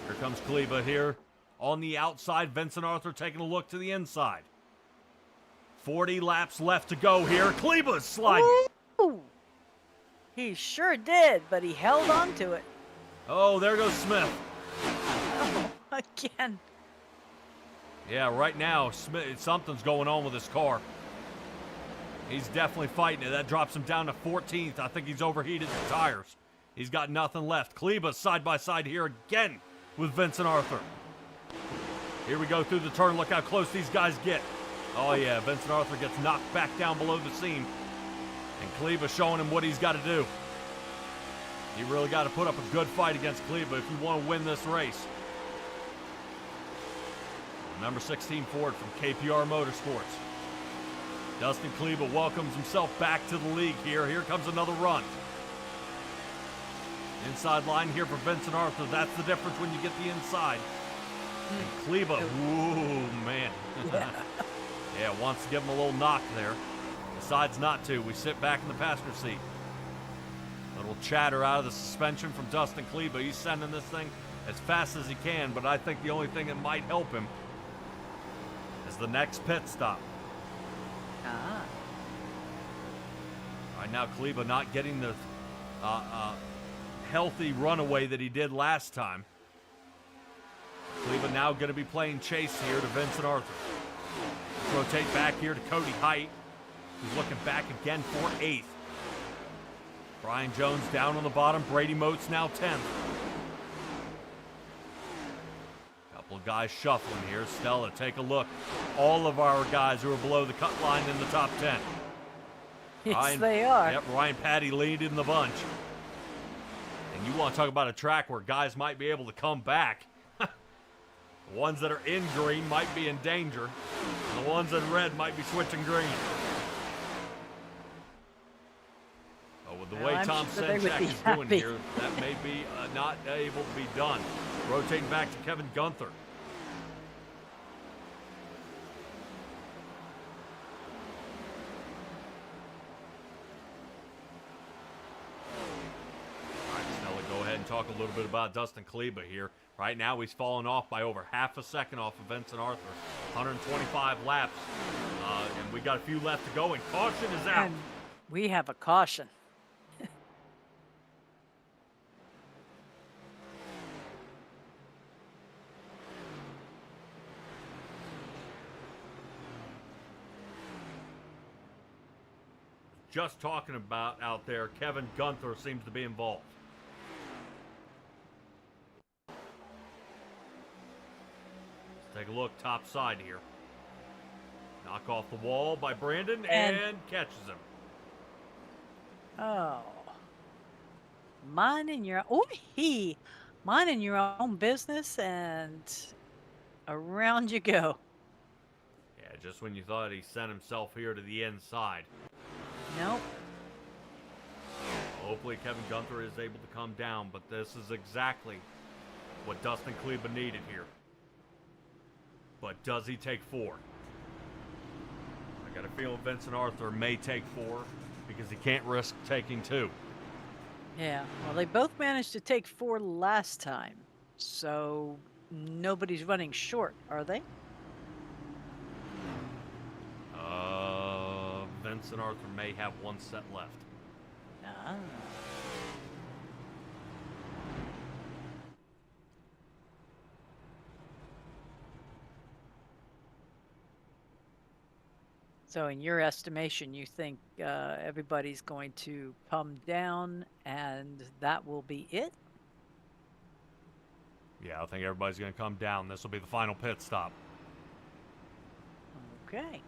Here comes Kleba here on the outside. Vincent Arthur taking a look to the inside. 40 laps left to go here. Kleba's sliding. Ooh. He sure did, but he held on to it. Oh, there goes Smith. Oh, again. Yeah, right now, Smith, something's going on with his car. He's definitely fighting it. That drops him down to 14th. I think he's overheated the tires. He's got nothing left. Kleba's side by side here again with Vincent Arthur. Here we go through the turn. Look how close these guys get. Oh, yeah, Vincent Arthur gets knocked back down below the seam. And Kleba showing him what he's got to do. You really got to put up a good fight against Kleba if you want to win this race. Number 16 Ford from KPR Motorsports. Dustin Kleba welcomes himself back to the league here. Here comes another run. Inside line here for Vincent Arthur. That's the difference when you get the inside. And Kleba, ooh, man. Yeah, wants to give him a little knock there. Decides not to. We sit back in the passenger seat. Little chatter out of the suspension from Dustin Kleba. He's sending this thing as fast as he can, but I think the only thing that might help him is the next pit stop. Ah. Right now, Kleba not getting the healthy runaway that he did last time. Kleba now going to be playing chase here to Vincent Arthur. Let's rotate back here to Cody Height, who's looking back again for 8th. Brian Jones down on the bottom. Brady Moats now 10th. Couple of guys shuffling here. Stella, take a look. All of our guys who are below the cut line in the top 10. Yes, they are. Yep, Ryan Patty leading the bunch. And you want to talk about a track where guys might be able to come back. The ones that are in green might be in danger. And the ones in red might be switching green. Oh, with the way Tom Senchak is doing here, that may be not able to be done. Rotating back to Kevin Gunther. All right, Stella, go ahead and talk a little bit about Dustin Kleba here. Right now, he's fallen off by over half a second off of Vincent Arthur. 125 laps, and we got a few left to go, and caution is out. And we have a caution. Just talking about out there, Kevin Gunther seems to be involved. Let's take a look top side here. Knock off the wall by Brandon and catches him. Oh. Minding your own business, and around you go. Yeah, just when you thought he sent himself here to the inside. Nope. Hopefully Kevin Gunther is able to come down, but this is exactly what Dustin Kleba needed here. But does he take 4? I got a feeling Vincent Arthur may take 4 because he can't risk taking 2. Yeah, well, they both managed to take 4 last time, so nobody's running short, are they? Vincent Arthur may have 1 set left. Ah. So in your estimation, you think everybody's going to come down and that will be it? Yeah, I think everybody's going to come down. This will be the final pit stop. Okay.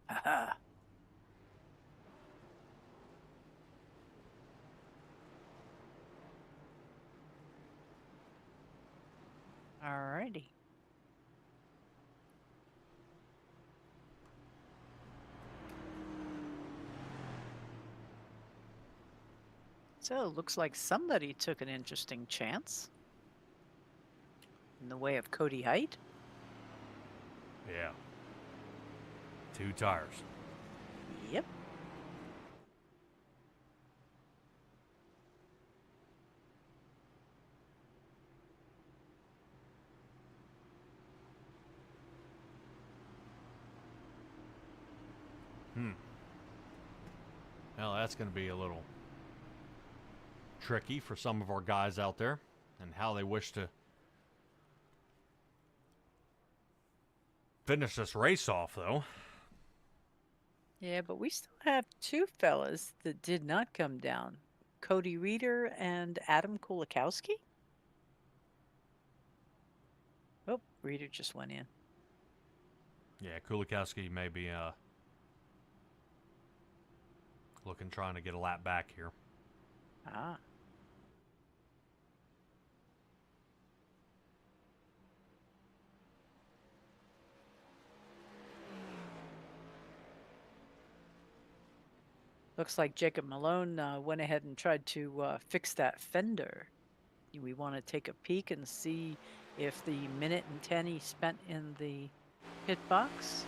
Aha. Alrighty. So looks like somebody took an interesting chance in the way of Cody Height. Yeah. 2 tires. Yep. Well, that's going to be a little tricky for some of our guys out there and how they wish to finish this race off, though. Yeah, but we still have 2 fellas that did not come down. Cody Reeder and Adam Kulikowski. Oh, Reeder just went in. Yeah, Kulikowski may be trying to get a lap back here. Ah. Looks like Jacob Malone went ahead and tried to fix that fender. Do we want to take a peek and see if the minute and 10 he spent in the pit box?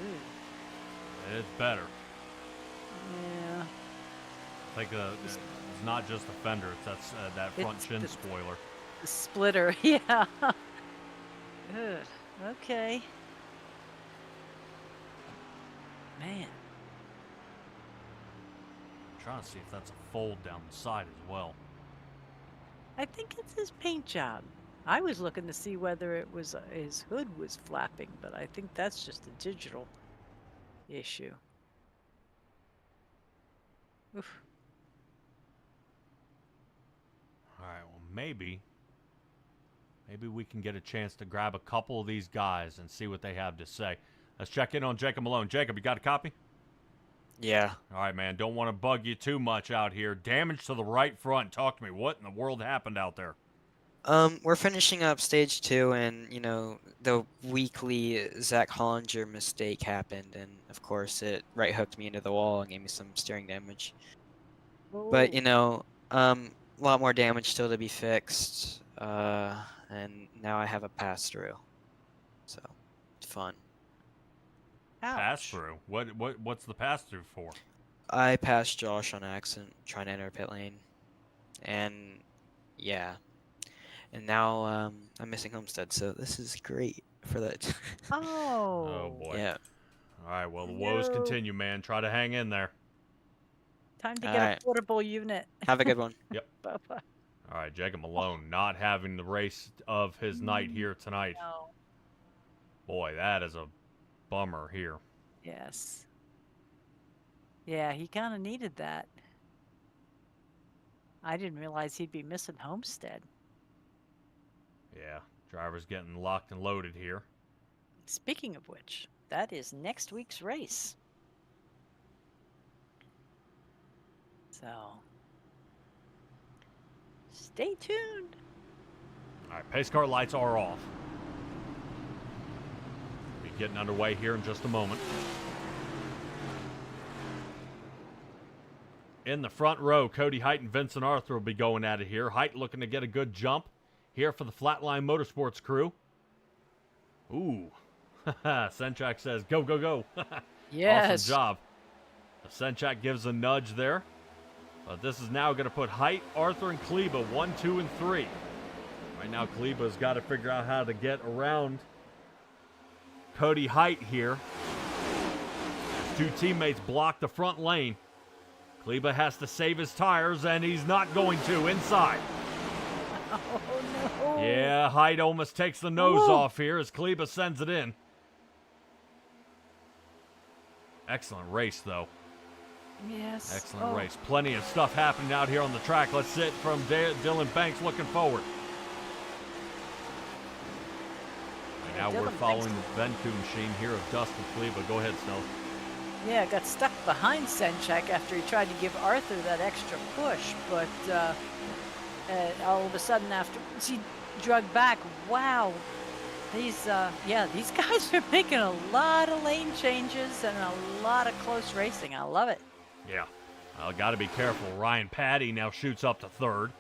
Ooh. It's better. Yeah. I think it's not just the fender; it's that front chin spoiler. The splitter, yeah. Good. Okay. Man. I'm trying to see if that's a fold down the side as well. I think it's his paint job. I was looking to see whether it was his hood was flapping, but I think that's just a digital issue. Oof. All right, well, maybe we can get a chance to grab a couple of these guys and see what they have to say. Let's check in on Jacob Malone. Jacob, you got a copy? Yeah. All right, man. Don't want to bug you too much out here. Damage to the right front. Talk to me. What in the world happened out there? We're finishing up stage 2, and the weekly Zach Hollinger mistake happened, and of course it right hooked me into the wall and gave me some steering damage. But a lot more damage still to be fixed, and now I have a pass through, so it's fun. Ouch. Pass through. What's the pass through for? I passed Josh on accident trying to enter pit lane, and yeah. And now I'm missing Homestead, so this is great for that. Oh. boy. Yeah. All right, well, the woes continue, man. Try to hang in there. Time to All get right. a portable unit. Have a good one. Yep. Bye-bye. All right, Jacob Malone not having the race of his night here tonight. No. Boy, that is a bummer here. Yes. Yeah, he kind of needed that. I didn't realize he'd be missing Homestead. Yeah, driver's getting locked and loaded here. Speaking of which, that is next week's race. So, stay tuned. All right, pace car lights are off. Be getting underway here in just a moment. in the front row, Cody Height and Vincent Arthur will be going at it here. Height looking to get a good jump here for the Flatline Motorsports crew. Ooh. Senchak says, go, go, go. Yes. Awesome job. Senchak gives a nudge there. But this is now going to put Height, Arthur, and Kleba 1, 2, and 3. Right now, Kleba's got to figure out how to get around Cody Height here. His two teammates block the front lane. Kleba has to save his tires, and he's not going to inside. Oh, no. Yeah, Height almost takes the nose Whoa. off here as Kleba sends it in. Excellent race, though. Yes. Excellent race. Plenty of stuff happening out here on the track. Let's see it from Dylan Banks looking forward. And now we're Dylan following the Venku machine here of Dustin Kleba. Go ahead, Snow. Yeah, got stuck behind Senchak after he tried to give Arthur that extra push, but all of a sudden after he drug back, wow. These guys are making a lot of lane changes and a lot of close racing. I love it. Yeah, got to be careful. Ryan Patty now shoots up to third.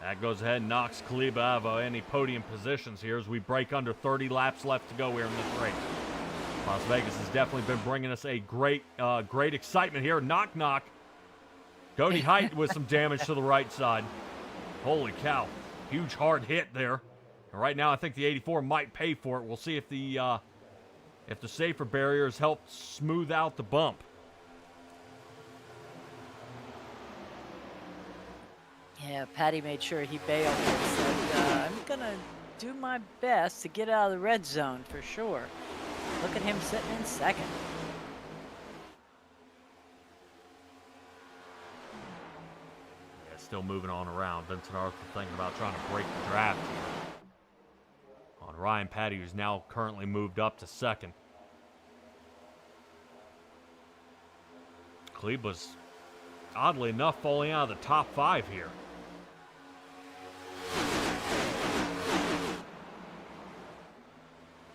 That goes ahead and knocks Kleba out of any podium positions here as we break under 30 laps left to go here in this race. Las Vegas has definitely been bringing us a great excitement here. Knock, knock. Cody Height with some damage to the right side. Holy cow. Huge hard hit there. And right now, I think the 84 might pay for it. We'll see if the safer barriers help smooth out the bump. Yeah, Patty made sure he bailed and said, I'm going to do my best to get out of the red zone for sure. Look at him sitting in second. Yeah, still moving on around. Vincent Arthur thinking about trying to break the draft here. On Ryan Patty, who's now currently moved up to second. Kleba's, oddly enough, falling out of the top 5 here.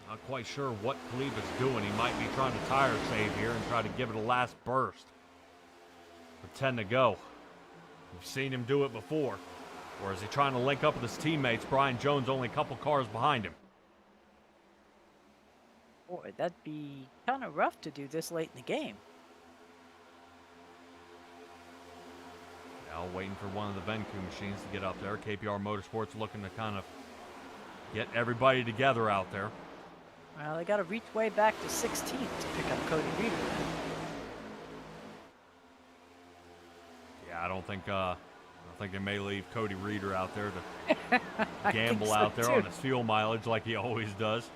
Not quite sure what Kleba's doing. He might be trying to tire save here and try to give it a last burst. With 10 to go. We've seen him do it before. Or is he trying to link up with his teammates? Brian Jones only a couple cars behind him. Boy, that'd be kind of rough to do this late in the game. Now waiting for one of the Venku machines to get up there. KPR Motorsports looking to kind of get everybody together out there. Well, they got to reach way back to 16th to pick up Cody Reader. Yeah, I don't think they may leave Cody Reader out there to gamble so out there too. on his fuel mileage like he always does.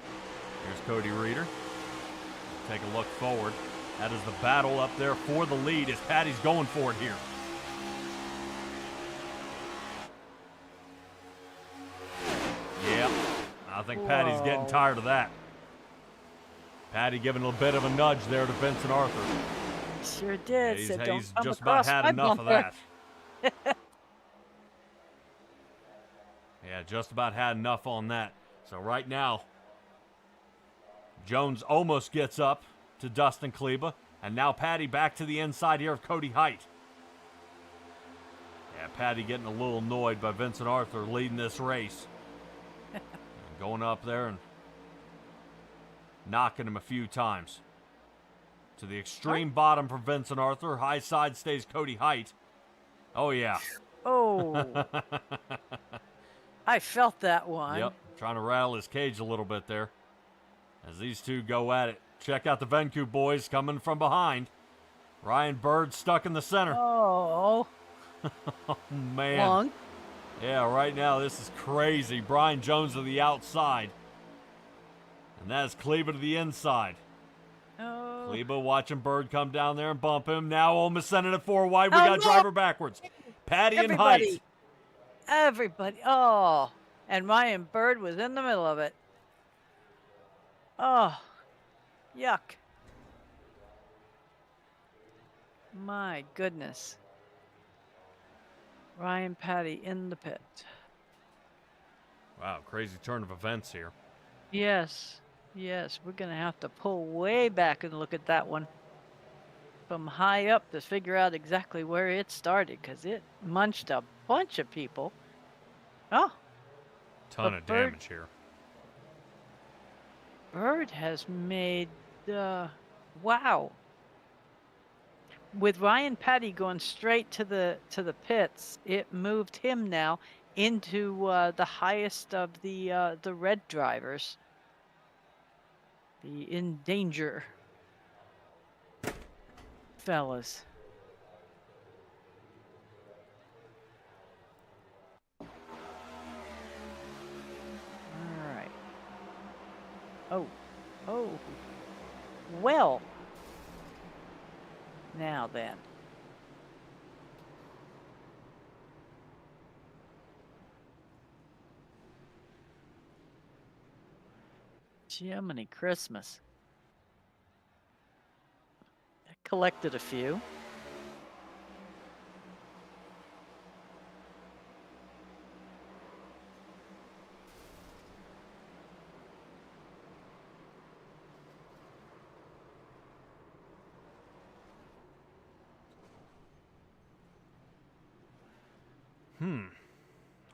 Here's Cody Reader. Take a look forward. That is the battle up there for the lead as Patty's going for it here. Yeah, I think Patty's getting tired of that. Patty giving a bit of a nudge there to Vincent Arthur. Sure did. Yeah, Said, "Don't he's come just about across had my enough of bumper." that. Yeah, just about had enough on that. So right now, Jones almost gets up to Dustin Kleba, and now Patty back to the inside here of Cody Height. Yeah, Patty getting a little annoyed by Vincent Arthur leading this race. And going up there and knocking him a few times. To the extreme bottom for Vincent Arthur. High side stays Cody Height. Oh, yeah. Oh. I felt that one. Yep, trying to rattle his cage a little bit there. As these two go at it. Check out the Venku boys coming from behind. Ryan Bird stuck in the center. Oh. Oh, man. Long. Yeah, right now this is crazy. Brian Jones to the outside. And that is Kleba to the inside. Oh. Kleba watching Bird come down there and bump him. Now almost sending it 4 wide. We Oh, got no. driver backwards. Patty and Height. Everybody. Oh. And Ryan Bird was in the middle of it. Oh. Yuck. My goodness. Ryan Patty in the pit. Wow, crazy turn of events here. Yes. Yes. We're going to have to pull way back and look at that one. them high up to figure out exactly where it started, because it munched a bunch of people. Oh, Ton of damage here. Bird has made, wow. With Ryan Petty going straight to the pits, it moved him now into the highest of the red drivers. The in danger fellas. All right. Oh. Well. Now then. Jiminy Christmas. I collected a few.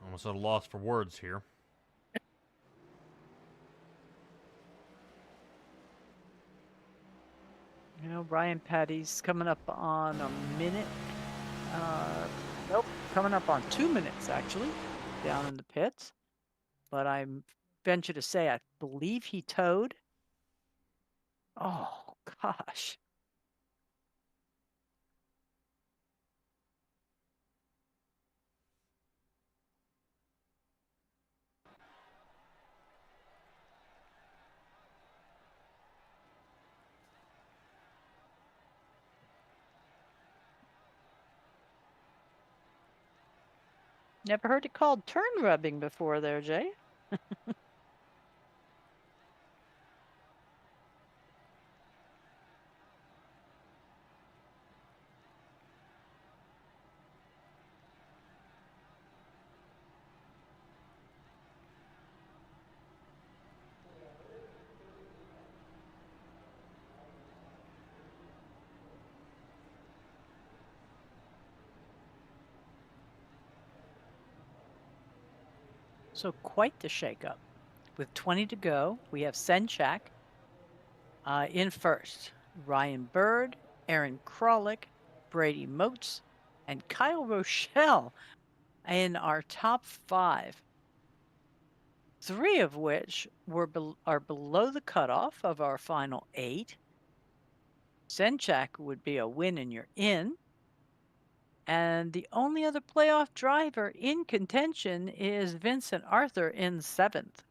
Almost at a loss for words here. You know, Ryan Petty's coming up on a minute. Nope, coming up on 2 minutes, actually, down in the pits. But I venture to say I believe he towed. Oh, gosh. Never heard it called turn rubbing before there, Jay. So quite the shakeup. With 20 to go, we have Senchak in first. Ryan Bird, Aaron Krolick, Brady Moats, and Kyle Rochelle in our top 5. 3 of which are below the cutoff of our final 8. Senchak would be a win and you're in. And the only other playoff driver in contention is Vincent Arthur in 7th.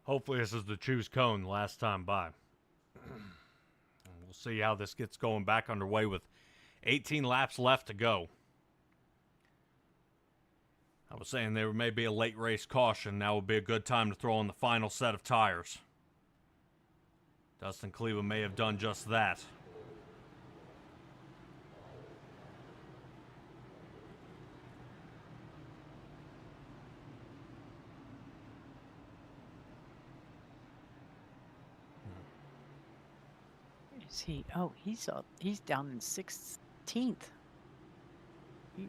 Hopefully this is the choose cone last time by. We'll see how this gets going back underway with 18 laps left to go. I was saying there may be a late race caution. Now would be a good time to throw in the final set of tires. Dustin Cleveland may have done just that. Is he? Oh, he's down in 16th. Yeesh.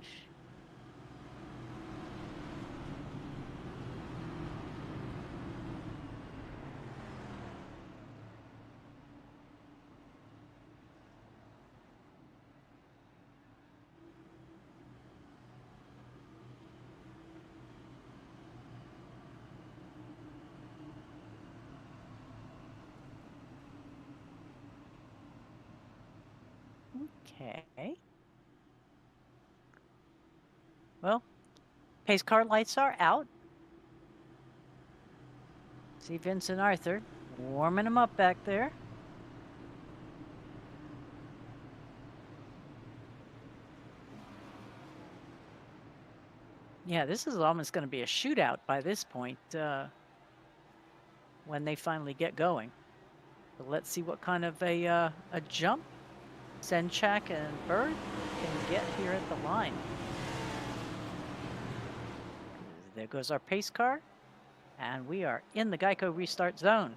Okay. Well, pace car lights are out. See Vincent Arthur warming him up back there. Yeah, this is almost going to be a shootout by this point when they finally get going. But let's see what kind of a jump Senchak and Bird can get here at the line. There goes our pace car, and we are in the Geico restart zone.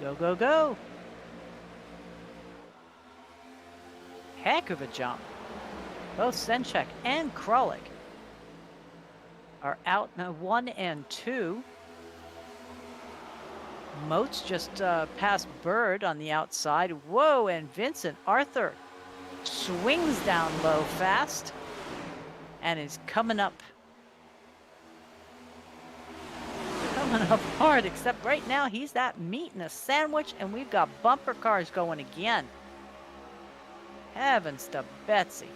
Go, go, go! Heck of a jump. Both Senchak and Kralik are out now 1 and 2. Moats just past Bird on the outside. Whoa, and Vincent Arthur swings down low fast and is coming up hard, except right now he's that meat in a sandwich, and we've got bumper cars going again. Heavens to Betsy.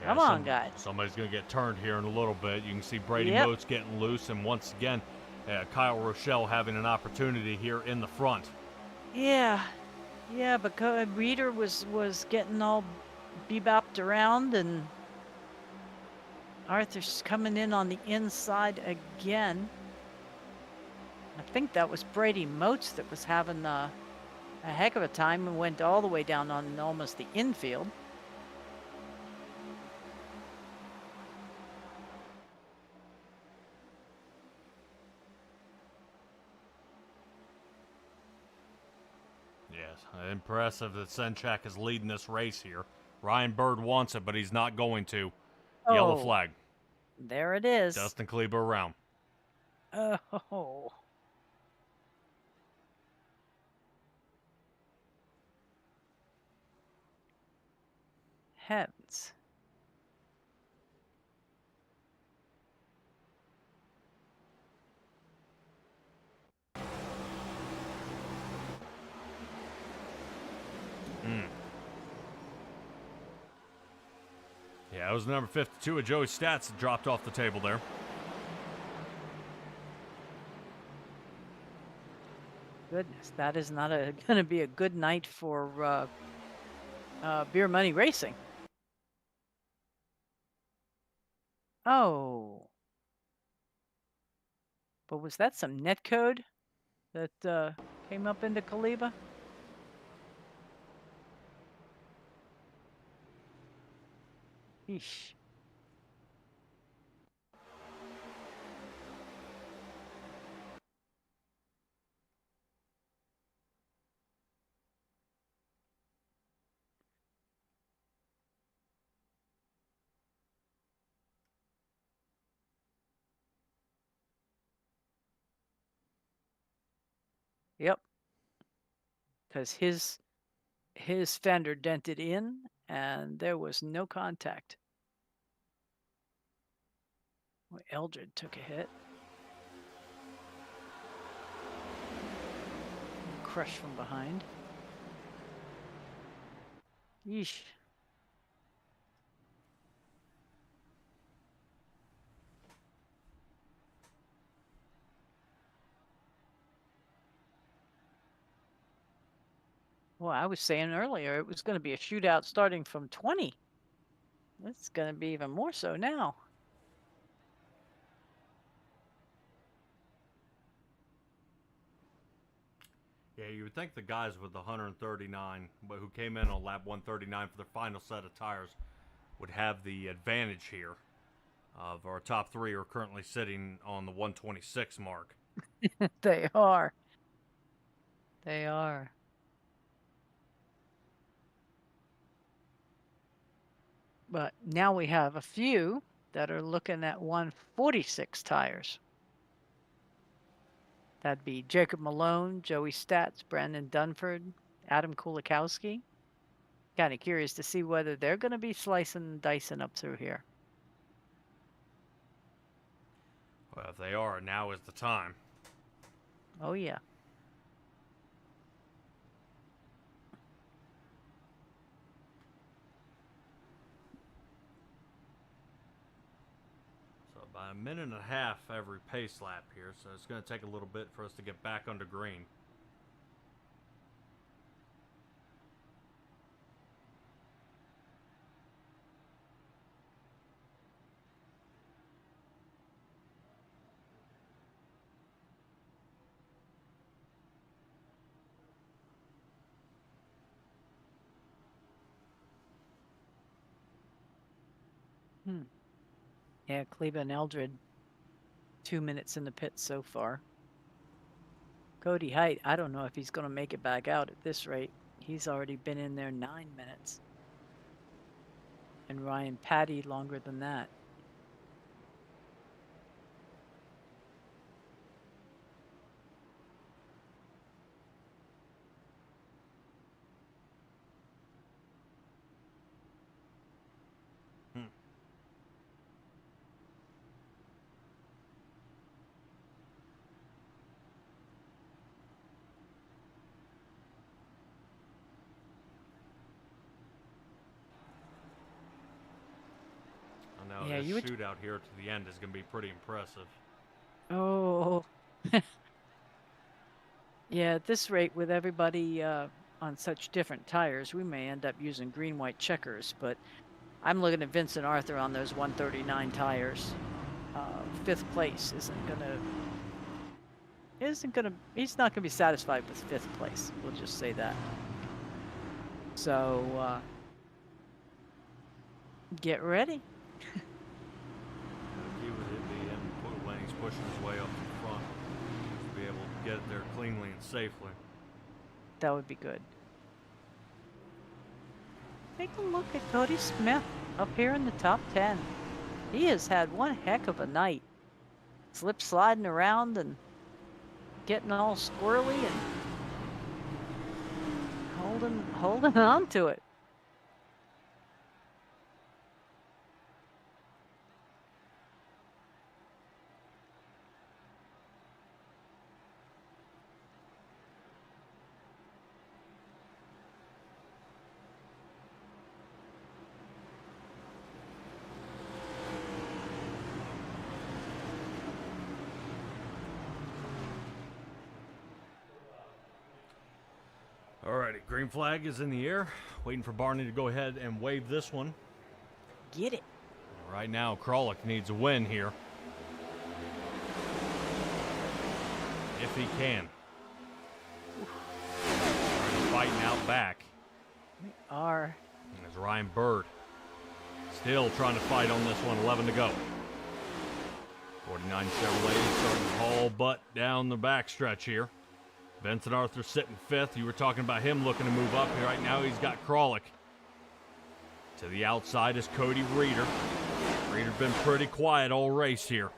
Come on, guys. Somebody's going to get turned here in a little bit. You can see Brady Yep. Moats getting loose, and once again, Kyle Rochelle having an opportunity here in the front. Yeah, but Reader was getting all bebopped around, and Arthur's coming in on the inside again. I think that was Brady Moats that was having a heck of a time and went all the way down on almost the infield. Yes, impressive that Senchak is leading this race here. Ryan Bird wants it, but he's not going to. Yellow flag. There it is. Dustin Kleber around. Oh. Heavens. Yeah, it was number 52 of Joey Stats that dropped off the table there. Goodness, that is not going to be a good night for Beer Money Racing. Oh. But was that some netcode that came up into Kaliba? Eesh. Yep. Because his fender dented in, and there was no contact. Well, Eldred took a hit. Crushed from behind. Yeesh. Well, I was saying earlier it was going to be a shootout starting from 20. It's going to be even more so now. Yeah, you would think the guys with the 139, but who came in on lap 139 for their final set of tires, would have the advantage here. Of our top three are currently sitting on the 126 mark. They are. They are. But now we have a few that are looking at 146 tires. That'd be Jacob Malone, Joey Stats, Brandon Dunford, Adam Kulikowski. Kind of curious to see whether they're going to be slicing and dicing up through here. Well, if they are, now is the time. Oh, yeah. So about a minute and a half every pace lap here, so it's going to take a little bit for us to get back under green. Yeah, Kleba and Eldred, 2 minutes in the pit so far. Cody Height, I don't know if he's going to make it back out at this rate. He's already been in there 9 minutes. And Ryan Patty longer than that. I know Yeah, this you would- shootout here to the end is going to be pretty impressive. Oh. Yeah, at this rate, with everybody on such different tires, we may end up using green-white checkers, but I'm looking at Vincent Arthur on those 139 tires. 5th place he's not gonna be satisfied with 5th place. We'll just say that. So, get ready. He would hit the end when he's pushing his way up to the front to be able to get it there cleanly and safely. That would be good. Take a look at Cody Smith up here in the top 10. He has had one heck of a night. Slip sliding around and getting all squirrely and holding on to it. Alrighty, green flag is in the air. Waiting for Barney to go ahead and wave this one. Get it. Right now, Kralik needs a win here. If he can. Already fighting out back. We are. And there's Ryan Bird. Still trying to fight on this one, 11 to go. 49 Chevrolet starting to haul butt down the backstretch here. Vincent Arthur sitting 5th. You were talking about him looking to move up here. Right now he's got Kralik. To the outside is Cody Reeder. Reeder's been pretty quiet all race here.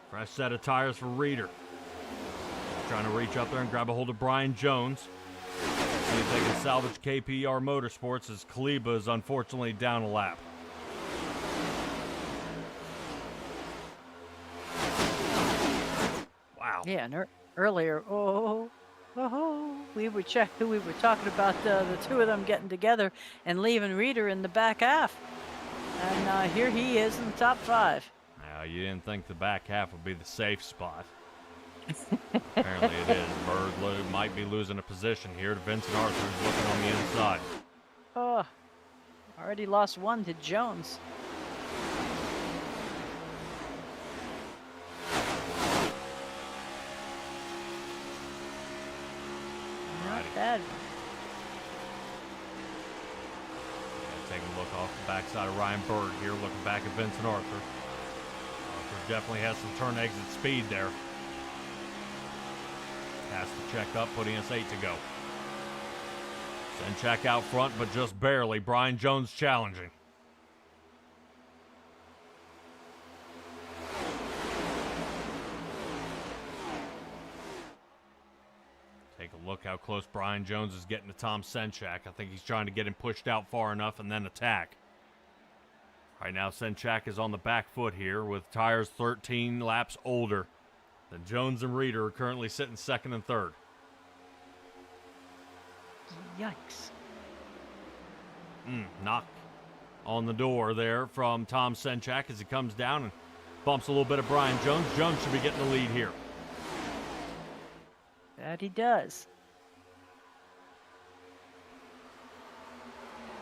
Fresh set of tires for Reeder. Trying to reach up there and grab a hold of Brian Jones. See if they can salvage KPR Motorsports as Kleba is unfortunately down a lap. Wow. Yeah, and earlier, we were talking about the two of them getting together and leaving Reeder in the back half. And here he is in the top 5. Now, you didn't think the back half would be the safe spot. Apparently it is. Bird might be losing a position here to Vincent Arthur, who's looking on the inside. Oh, already lost 1 to Jones. Not bad. Taking a look off the backside of Ryan Bird here, looking back at Vincent Arthur. Arthur definitely has some turn exit speed there. Has to check up, putting us 8 to go. Senchak out front, but just barely. Brian Jones challenging. Take a look how close Brian Jones is getting to Tom Senchak. I think he's trying to get him pushed out far enough and then attack. Right now, Senchak is on the back foot here with tires 13 laps older. Then Jones and Reeder are currently sitting 2nd and 3rd. Yikes. Knock on the door there from Tom Senchak as he comes down and bumps a little bit of Brian Jones. Jones should be getting the lead here. That he does.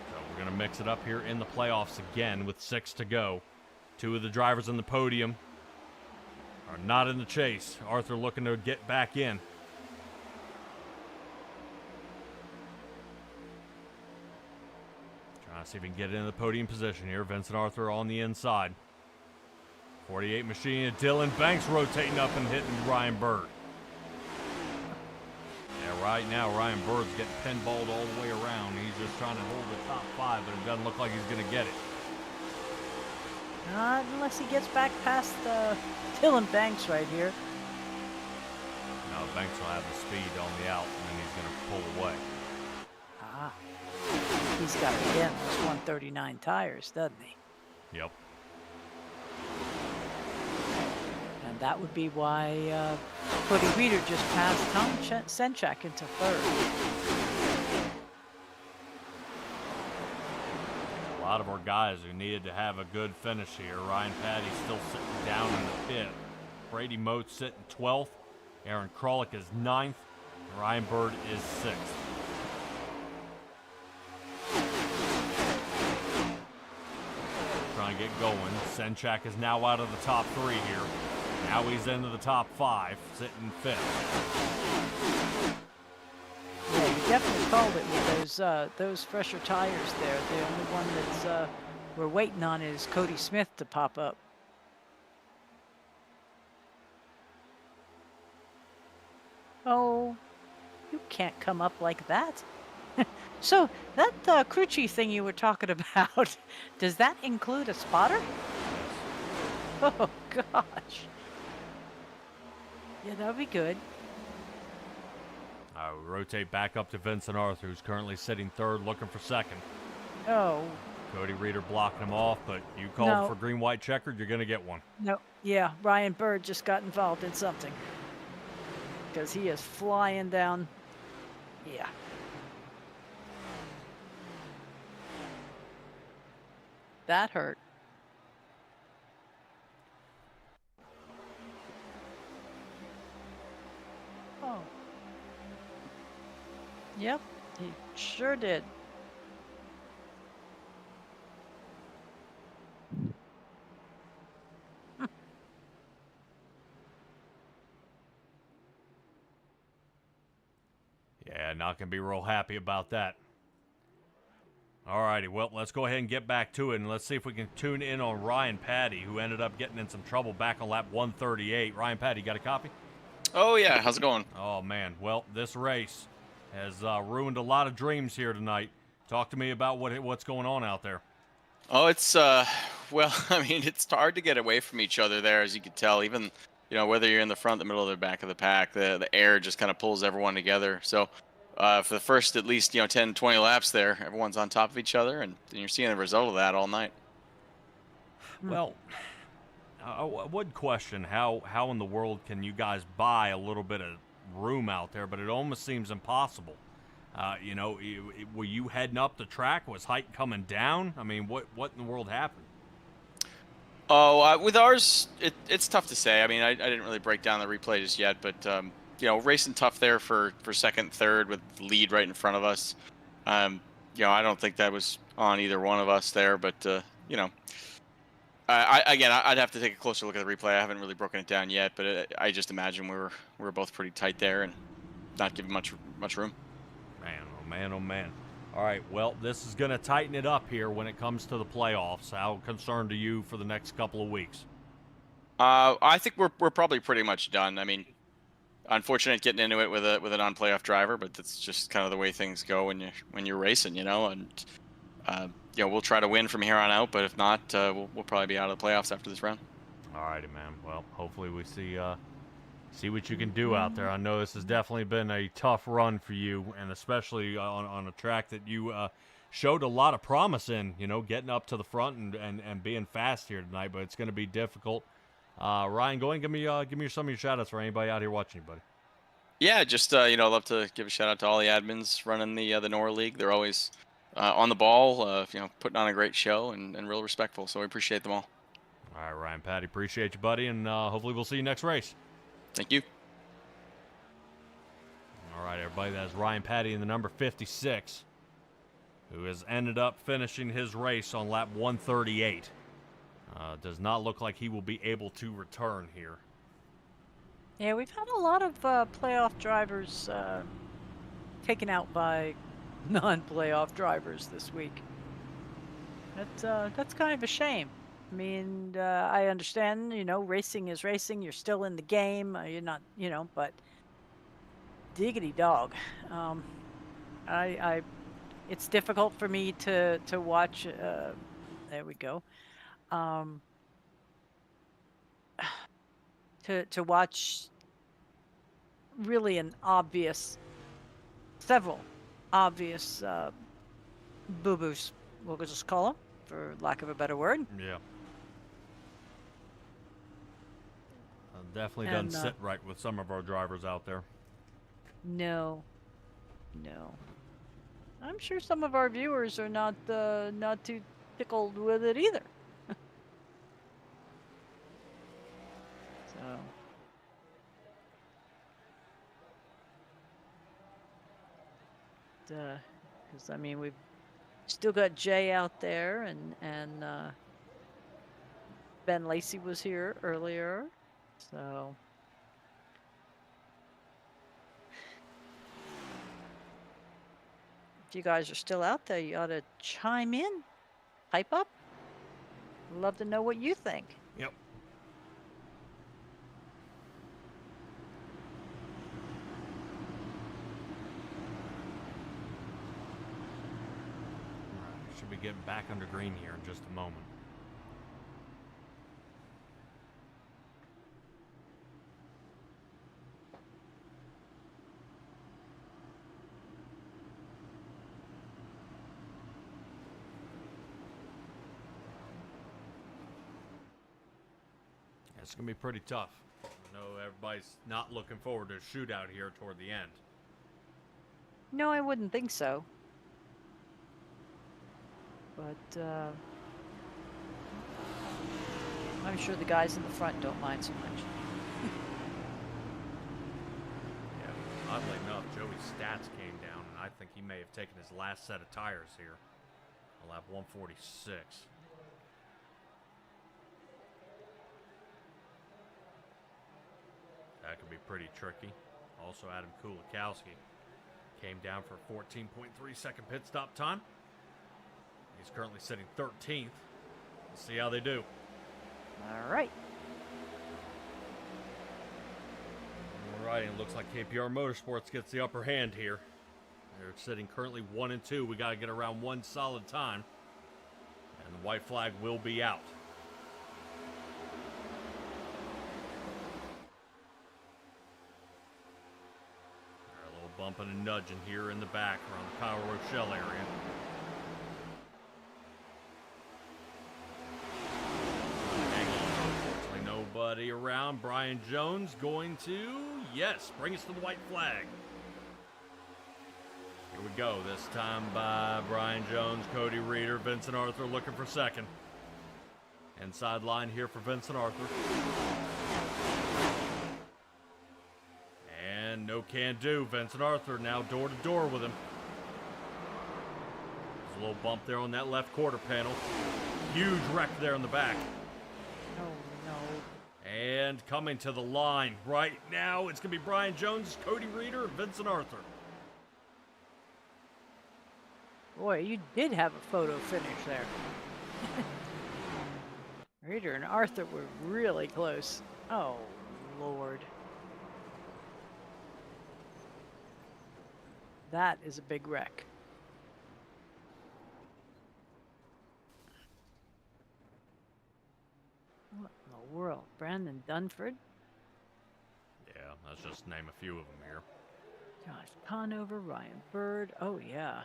So we're going to mix it up here in the playoffs again with 6 to go. 2 of the drivers on the podium are not in the chase. Arthur looking to get back in. Trying to See if we can get into the podium position here. Vincent Arthur on the inside. 48 machine and Dylan Banks rotating up and hitting Ryan Bird. Yeah, right now Ryan Bird's getting pinballed all the way around. He's just trying to hold the top 5, but it doesn't look like he's going to get it. Not unless he gets back past Dylan Banks right here. No, Banks will have the speed on the out, and then he's going to pull away. Ah, he's got, again, those 139 tires, doesn't he? Yep. And that would be why Cody Reeder just passed Tom Senchak into third. A lot of our guys who needed to have a good finish here. Ryan Patty's still sitting down in the pit. Brady Moat sitting 12th. Aaron Krolick is 9th. Ryan Bird is 6th. Trying to get going. Senchak is now out of the top 3 here. Now he's into the top 5, sitting 5th. Yeah, you definitely called it with those fresher tires there. The only one that's we're waiting on is Cody Smith to pop up. Oh, you can't come up like that. So that crew chief thing you were talking about, does that include a spotter? Oh gosh. Yeah, that would be good. We rotate back up to Vincent Arthur, who's currently sitting 3rd, looking for 2nd. Oh. Cody Reeder blocking him off, but you called No. for green, white, checkered, you're going to get one. No. Yeah, Ryan Bird just got involved in something. Because he is flying down. Yeah. That hurt. Oh. Yep, he sure did. Yeah, not going to be real happy about that. Alrighty, well, let's go ahead and get back to it, and let's see if we can tune in on Ryan Patty, who ended up getting in some trouble back on lap 138. Ryan Patty, got a copy? Oh, yeah. How's it going? Oh, man. Well, this race has ruined a lot of dreams here tonight. Talk to me about what's going on out there. Oh, it's, well, I mean, it's hard to get away from each other there, as you can tell. Even, you know, whether you're in the front, the middle, or the back of the pack, the air just kind of pulls everyone together. So for the first at least, 10, 20 laps there, everyone's on top of each other, and you're seeing the result of that all night. Well, I would question how in the world can you guys buy a little bit of room out there, but it almost seems impossible. Were you heading up the track? Was height coming down? I mean, what in the world happened? Oh, with ours, it's tough to say. I mean, I didn't really break down the replay just yet, but racing tough there for second, third with the lead right in front of us. I don't think that was on either one of us there, but I'd have to take a closer look at the replay. I haven't really broken it down yet, but I just imagine we were both pretty tight there and not giving much room. Man, oh man. All right, well, this is going to tighten it up here when it comes to the playoffs. How concerned are you for the next couple of weeks? I think we're probably pretty much done. I mean, unfortunate getting into it with a non-playoff driver, but that's just kind of the way things go when you're racing, and we'll try to win from here on out, but if not, we'll probably be out of the playoffs after this round. All righty, man. Well, hopefully we see what you can do out there. I know this has definitely been a tough run for you, and especially on a track that you showed a lot of promise in, getting up to the front and being fast here tonight, but it's going to be difficult. Ryan, go ahead and give me some of your shout-outs for anybody out here watching you, buddy. Yeah, just, I'd love to give a shout-out to all the admins running the NORA League. They're always on the ball, putting on a great show and real respectful, so we appreciate them all. All right, Ryan, Patty, appreciate you, buddy, and hopefully we'll see you next race. Thank you. All right, everybody, that's Ryan Patty in the number 56, who has ended up finishing his race on lap 138. Does not look like he will be able to return here. Yeah, we've had a lot of playoff drivers taken out by non-playoff drivers this week. That's kind of a shame. I mean, I understand, racing is racing. You're still in the game. You're not, but diggity dog. Um, I it's difficult for me to watch. There we go. Um, to watch really several obvious boo boos. We'll just call them, for lack of a better word. Yeah. Definitely And, doesn't sit right with some of our drivers out there. No, no. I'm sure some of our viewers are not too tickled with it either. So. Because I mean we've still got Jay out there, and Ben Lacey was here earlier, so. If you guys are still out there, you ought to chime in, pipe up. Love to know what you think. Yep. Alright, should be getting back under green here in just a moment. It's going to be pretty tough. I know everybody's not looking forward to a shootout here toward the end. No, I wouldn't think so. But I'm sure the guys in the front don't mind so much. Yeah, oddly enough, Joey's stats came down, and I think he may have taken his last set of tires here. On lap 146. That could be pretty tricky. Also, Adam Kulikowski came down for 14.3 second pit stop time. He's currently sitting 13th. Let's see how they do. All right. All right, and it looks like KPR Motorsports gets the upper hand here. They're sitting currently 1 and 2. We got to get around one solid time, and the white flag will be out. A little bumping and nudging here in the back around the Kyle Rochelle area. Unfortunately, nobody around. Brian Jones going to, yes, bring us to the white flag. Here we go. This time by Brian Jones, Cody Reeder, Vincent Arthur looking for second. Inside line here for Vincent Arthur. And no can do. Vincent Arthur now door to door with him. There's a little bump there on that left quarter panel. Huge wreck there in the back. Oh, no. And coming to the line right now, it's going to be Brian Jones, Cody Reeder, and Vincent Arthur. Boy, you did have a photo finish there. Reeder and Arthur were really close. Oh, Lord. That is a big wreck. What in the world? Brandon Dunford? Yeah, let's just name a few of them here. Josh Conover, Ryan Bird. Oh, yeah.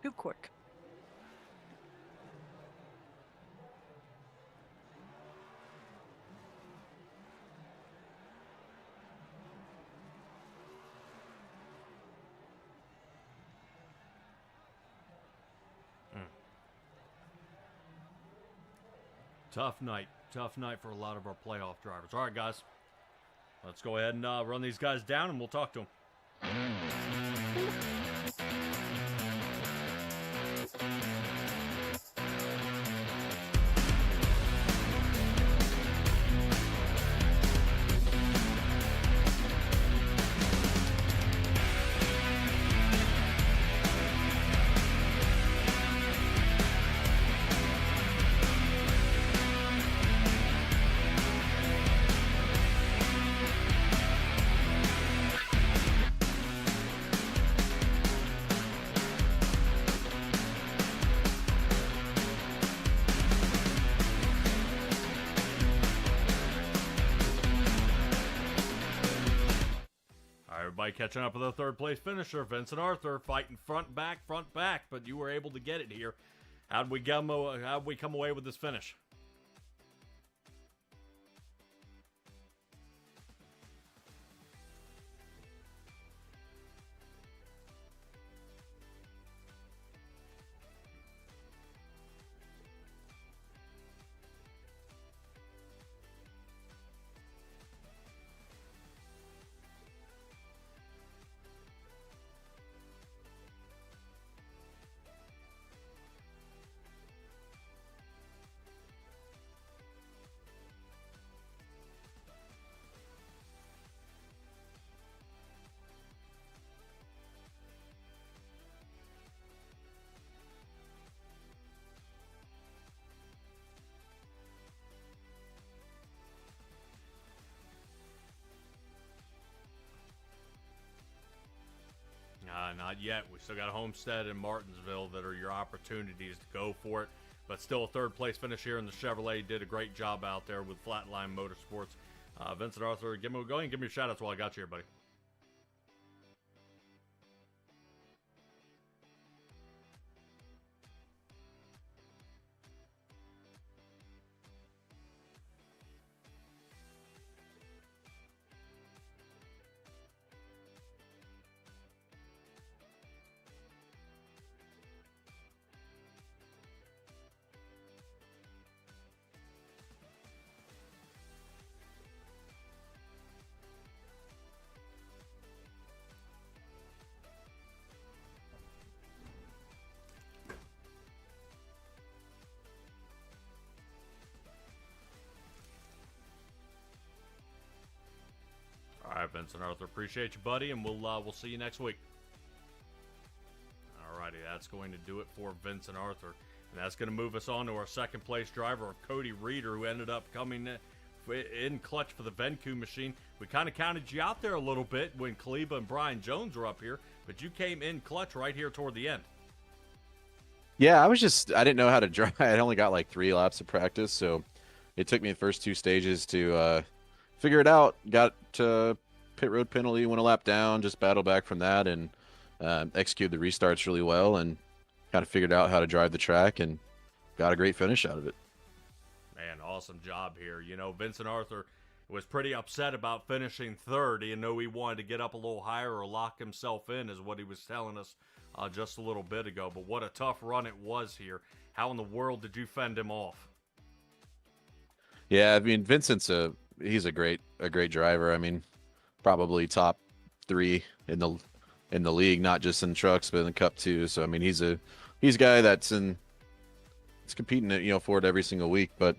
Too quick. Tough night tough night for a lot of our playoff drivers. All right, guys. Let's go ahead and run these guys down, and we'll talk to them. Everybody catching up with the third place finisher, Vincent Arthur, fighting front back, but you were able to get it here. How'd we come away with this finish? Not yet. We still got Homestead and Martinsville that are your opportunities to go for it. But still a third place finish here in the Chevrolet. Did a great job out there with Flatline Motorsports. Vincent Arthur, go ahead and give me a shout out while I got you here, buddy. All right, Vincent Arthur, appreciate you, buddy, and we'll see you next week. All righty, that's going to do it for Vincent Arthur, and that's going to move us on to our second place driver, Cody Reeder, who ended up coming in clutch for the Venku machine. We kind of counted you out there a little bit when Kaliba and Brian Jones were up here, but you came in clutch right here toward the end. Yeah, I didn't know how to drive. I only got like 3 laps of practice, so it took me the first 2 stages to figure it out. Got to pit road penalty, went a lap down, just battled back from that, and executed the restarts really well, and kind of figured out how to drive the track, and got a great finish out of it. Man, awesome job here. You know, Vincent Arthur was pretty upset about finishing third. He knew he wanted to get up a little higher or lock himself in, is what he was telling us just a little bit ago. But what a tough run it was here. How in the world did you fend him off? Yeah, I mean, he's a great driver. I mean, probably top 3 in the league, not just in trucks but in the Cup too. So I mean, he's a guy that's competing for it every single week. But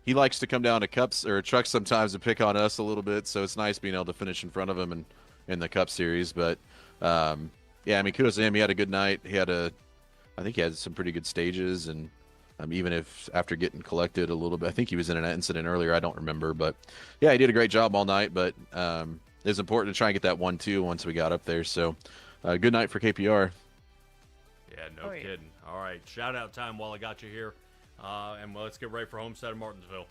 he likes to come down to Cups or trucks sometimes and pick on us a little bit. So it's nice being able to finish in front of him and in the Cup Series. But yeah, I mean, kudos to him. He had a good night. I think he had some pretty good stages, and even if after getting collected a little bit, I think he was in an incident earlier. I don't remember, but yeah, he did a great job all night. But it was important to try and get that 1-2 once we got up there. So good night for KPR. Yeah, no kidding. All right, shout out time while I got you here, and let's get ready for Homestead and Martinsville.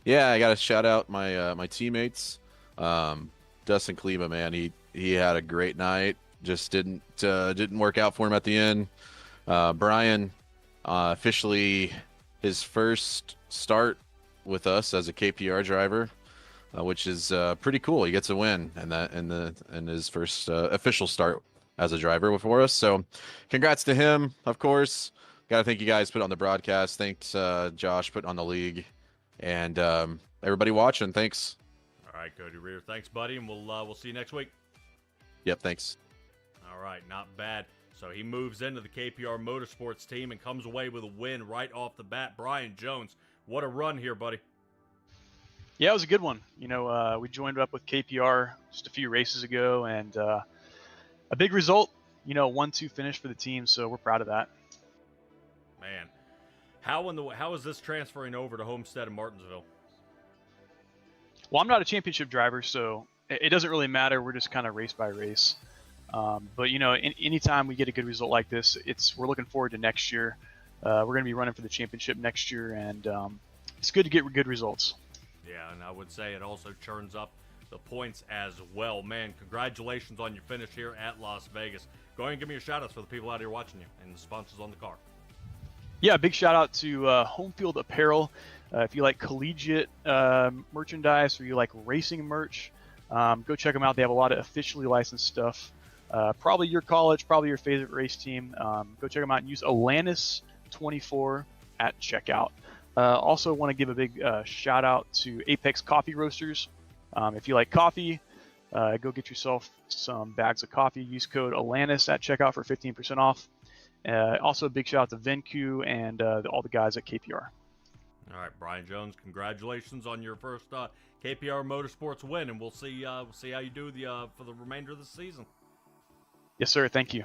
Yeah, I got to shout out my teammates. Dustin Kleba, man, he had a great night. Just didn't work out for him at the end. Brian, officially his first start with us as a KPR driver, which is pretty cool. He gets a win in his first official start as a driver for us. So congrats to him, of course. Got to thank you guys put on the broadcast. Thanks, Josh, put on the league, and everybody watching. Thanks. All right, Cody Rear. Thanks, buddy, and we'll see you next week. Yep, thanks. All right, not bad. So he moves into the KPR Motorsports team and comes away with a win right off the bat. Brian Jones, what a run here, buddy. Yeah, it was a good one. You know, we joined up with KPR just a few races ago, and a big result. You know, 1-2 finish for the team, so we're proud of that. Man, how is this transferring over to Homestead and Martinsville? Well, I'm not a championship driver, so it doesn't really matter. We're just kind of race by race. But you know, anytime we get a good result like this, we're looking forward to next year. We're going to be running for the championship next year, and it's good to get good results. Yeah, and I would say it also churns up the points as well. Man, congratulations on your finish here at Las Vegas. Go ahead and give me your shout-outs for the people out here watching you and the sponsors on the car. Yeah, big shout out to Home Field Apparel. If you like collegiate merchandise or you like racing merch, go check them out. They have a lot of officially licensed stuff. Probably your college, probably your favorite race team. Go check them out and use Alanis24 at checkout. Also want to give a big shout out to Apex Coffee Roasters. If you like coffee, go get yourself some bags of coffee. Use code Alanis at checkout for 15% off. Also, a big shout out to Venku and all the guys at KPR. All right, Brian Jones, congratulations on your first KPR Motorsports win, and we'll see how you do for the remainder of the season. Yes, sir. Thank you.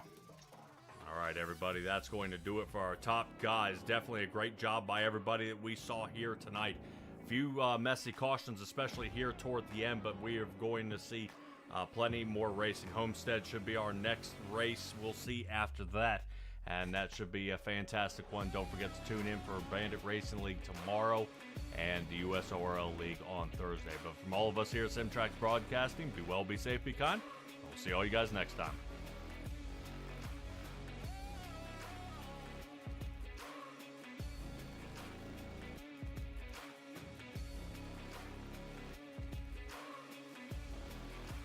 All right, everybody, that's going to do it for our top guys. Definitely a great job by everybody that we saw here tonight. A few messy cautions, especially here toward the end, but we are going to see plenty more racing. Homestead should be our next race. We'll see after that, and that should be a fantastic one. Don't forget to tune in for Bandit Racing League tomorrow and the USORL League on Thursday. But from all of us here at Simtrax Broadcasting, be well, be safe, be kind. We'll see all you guys next time.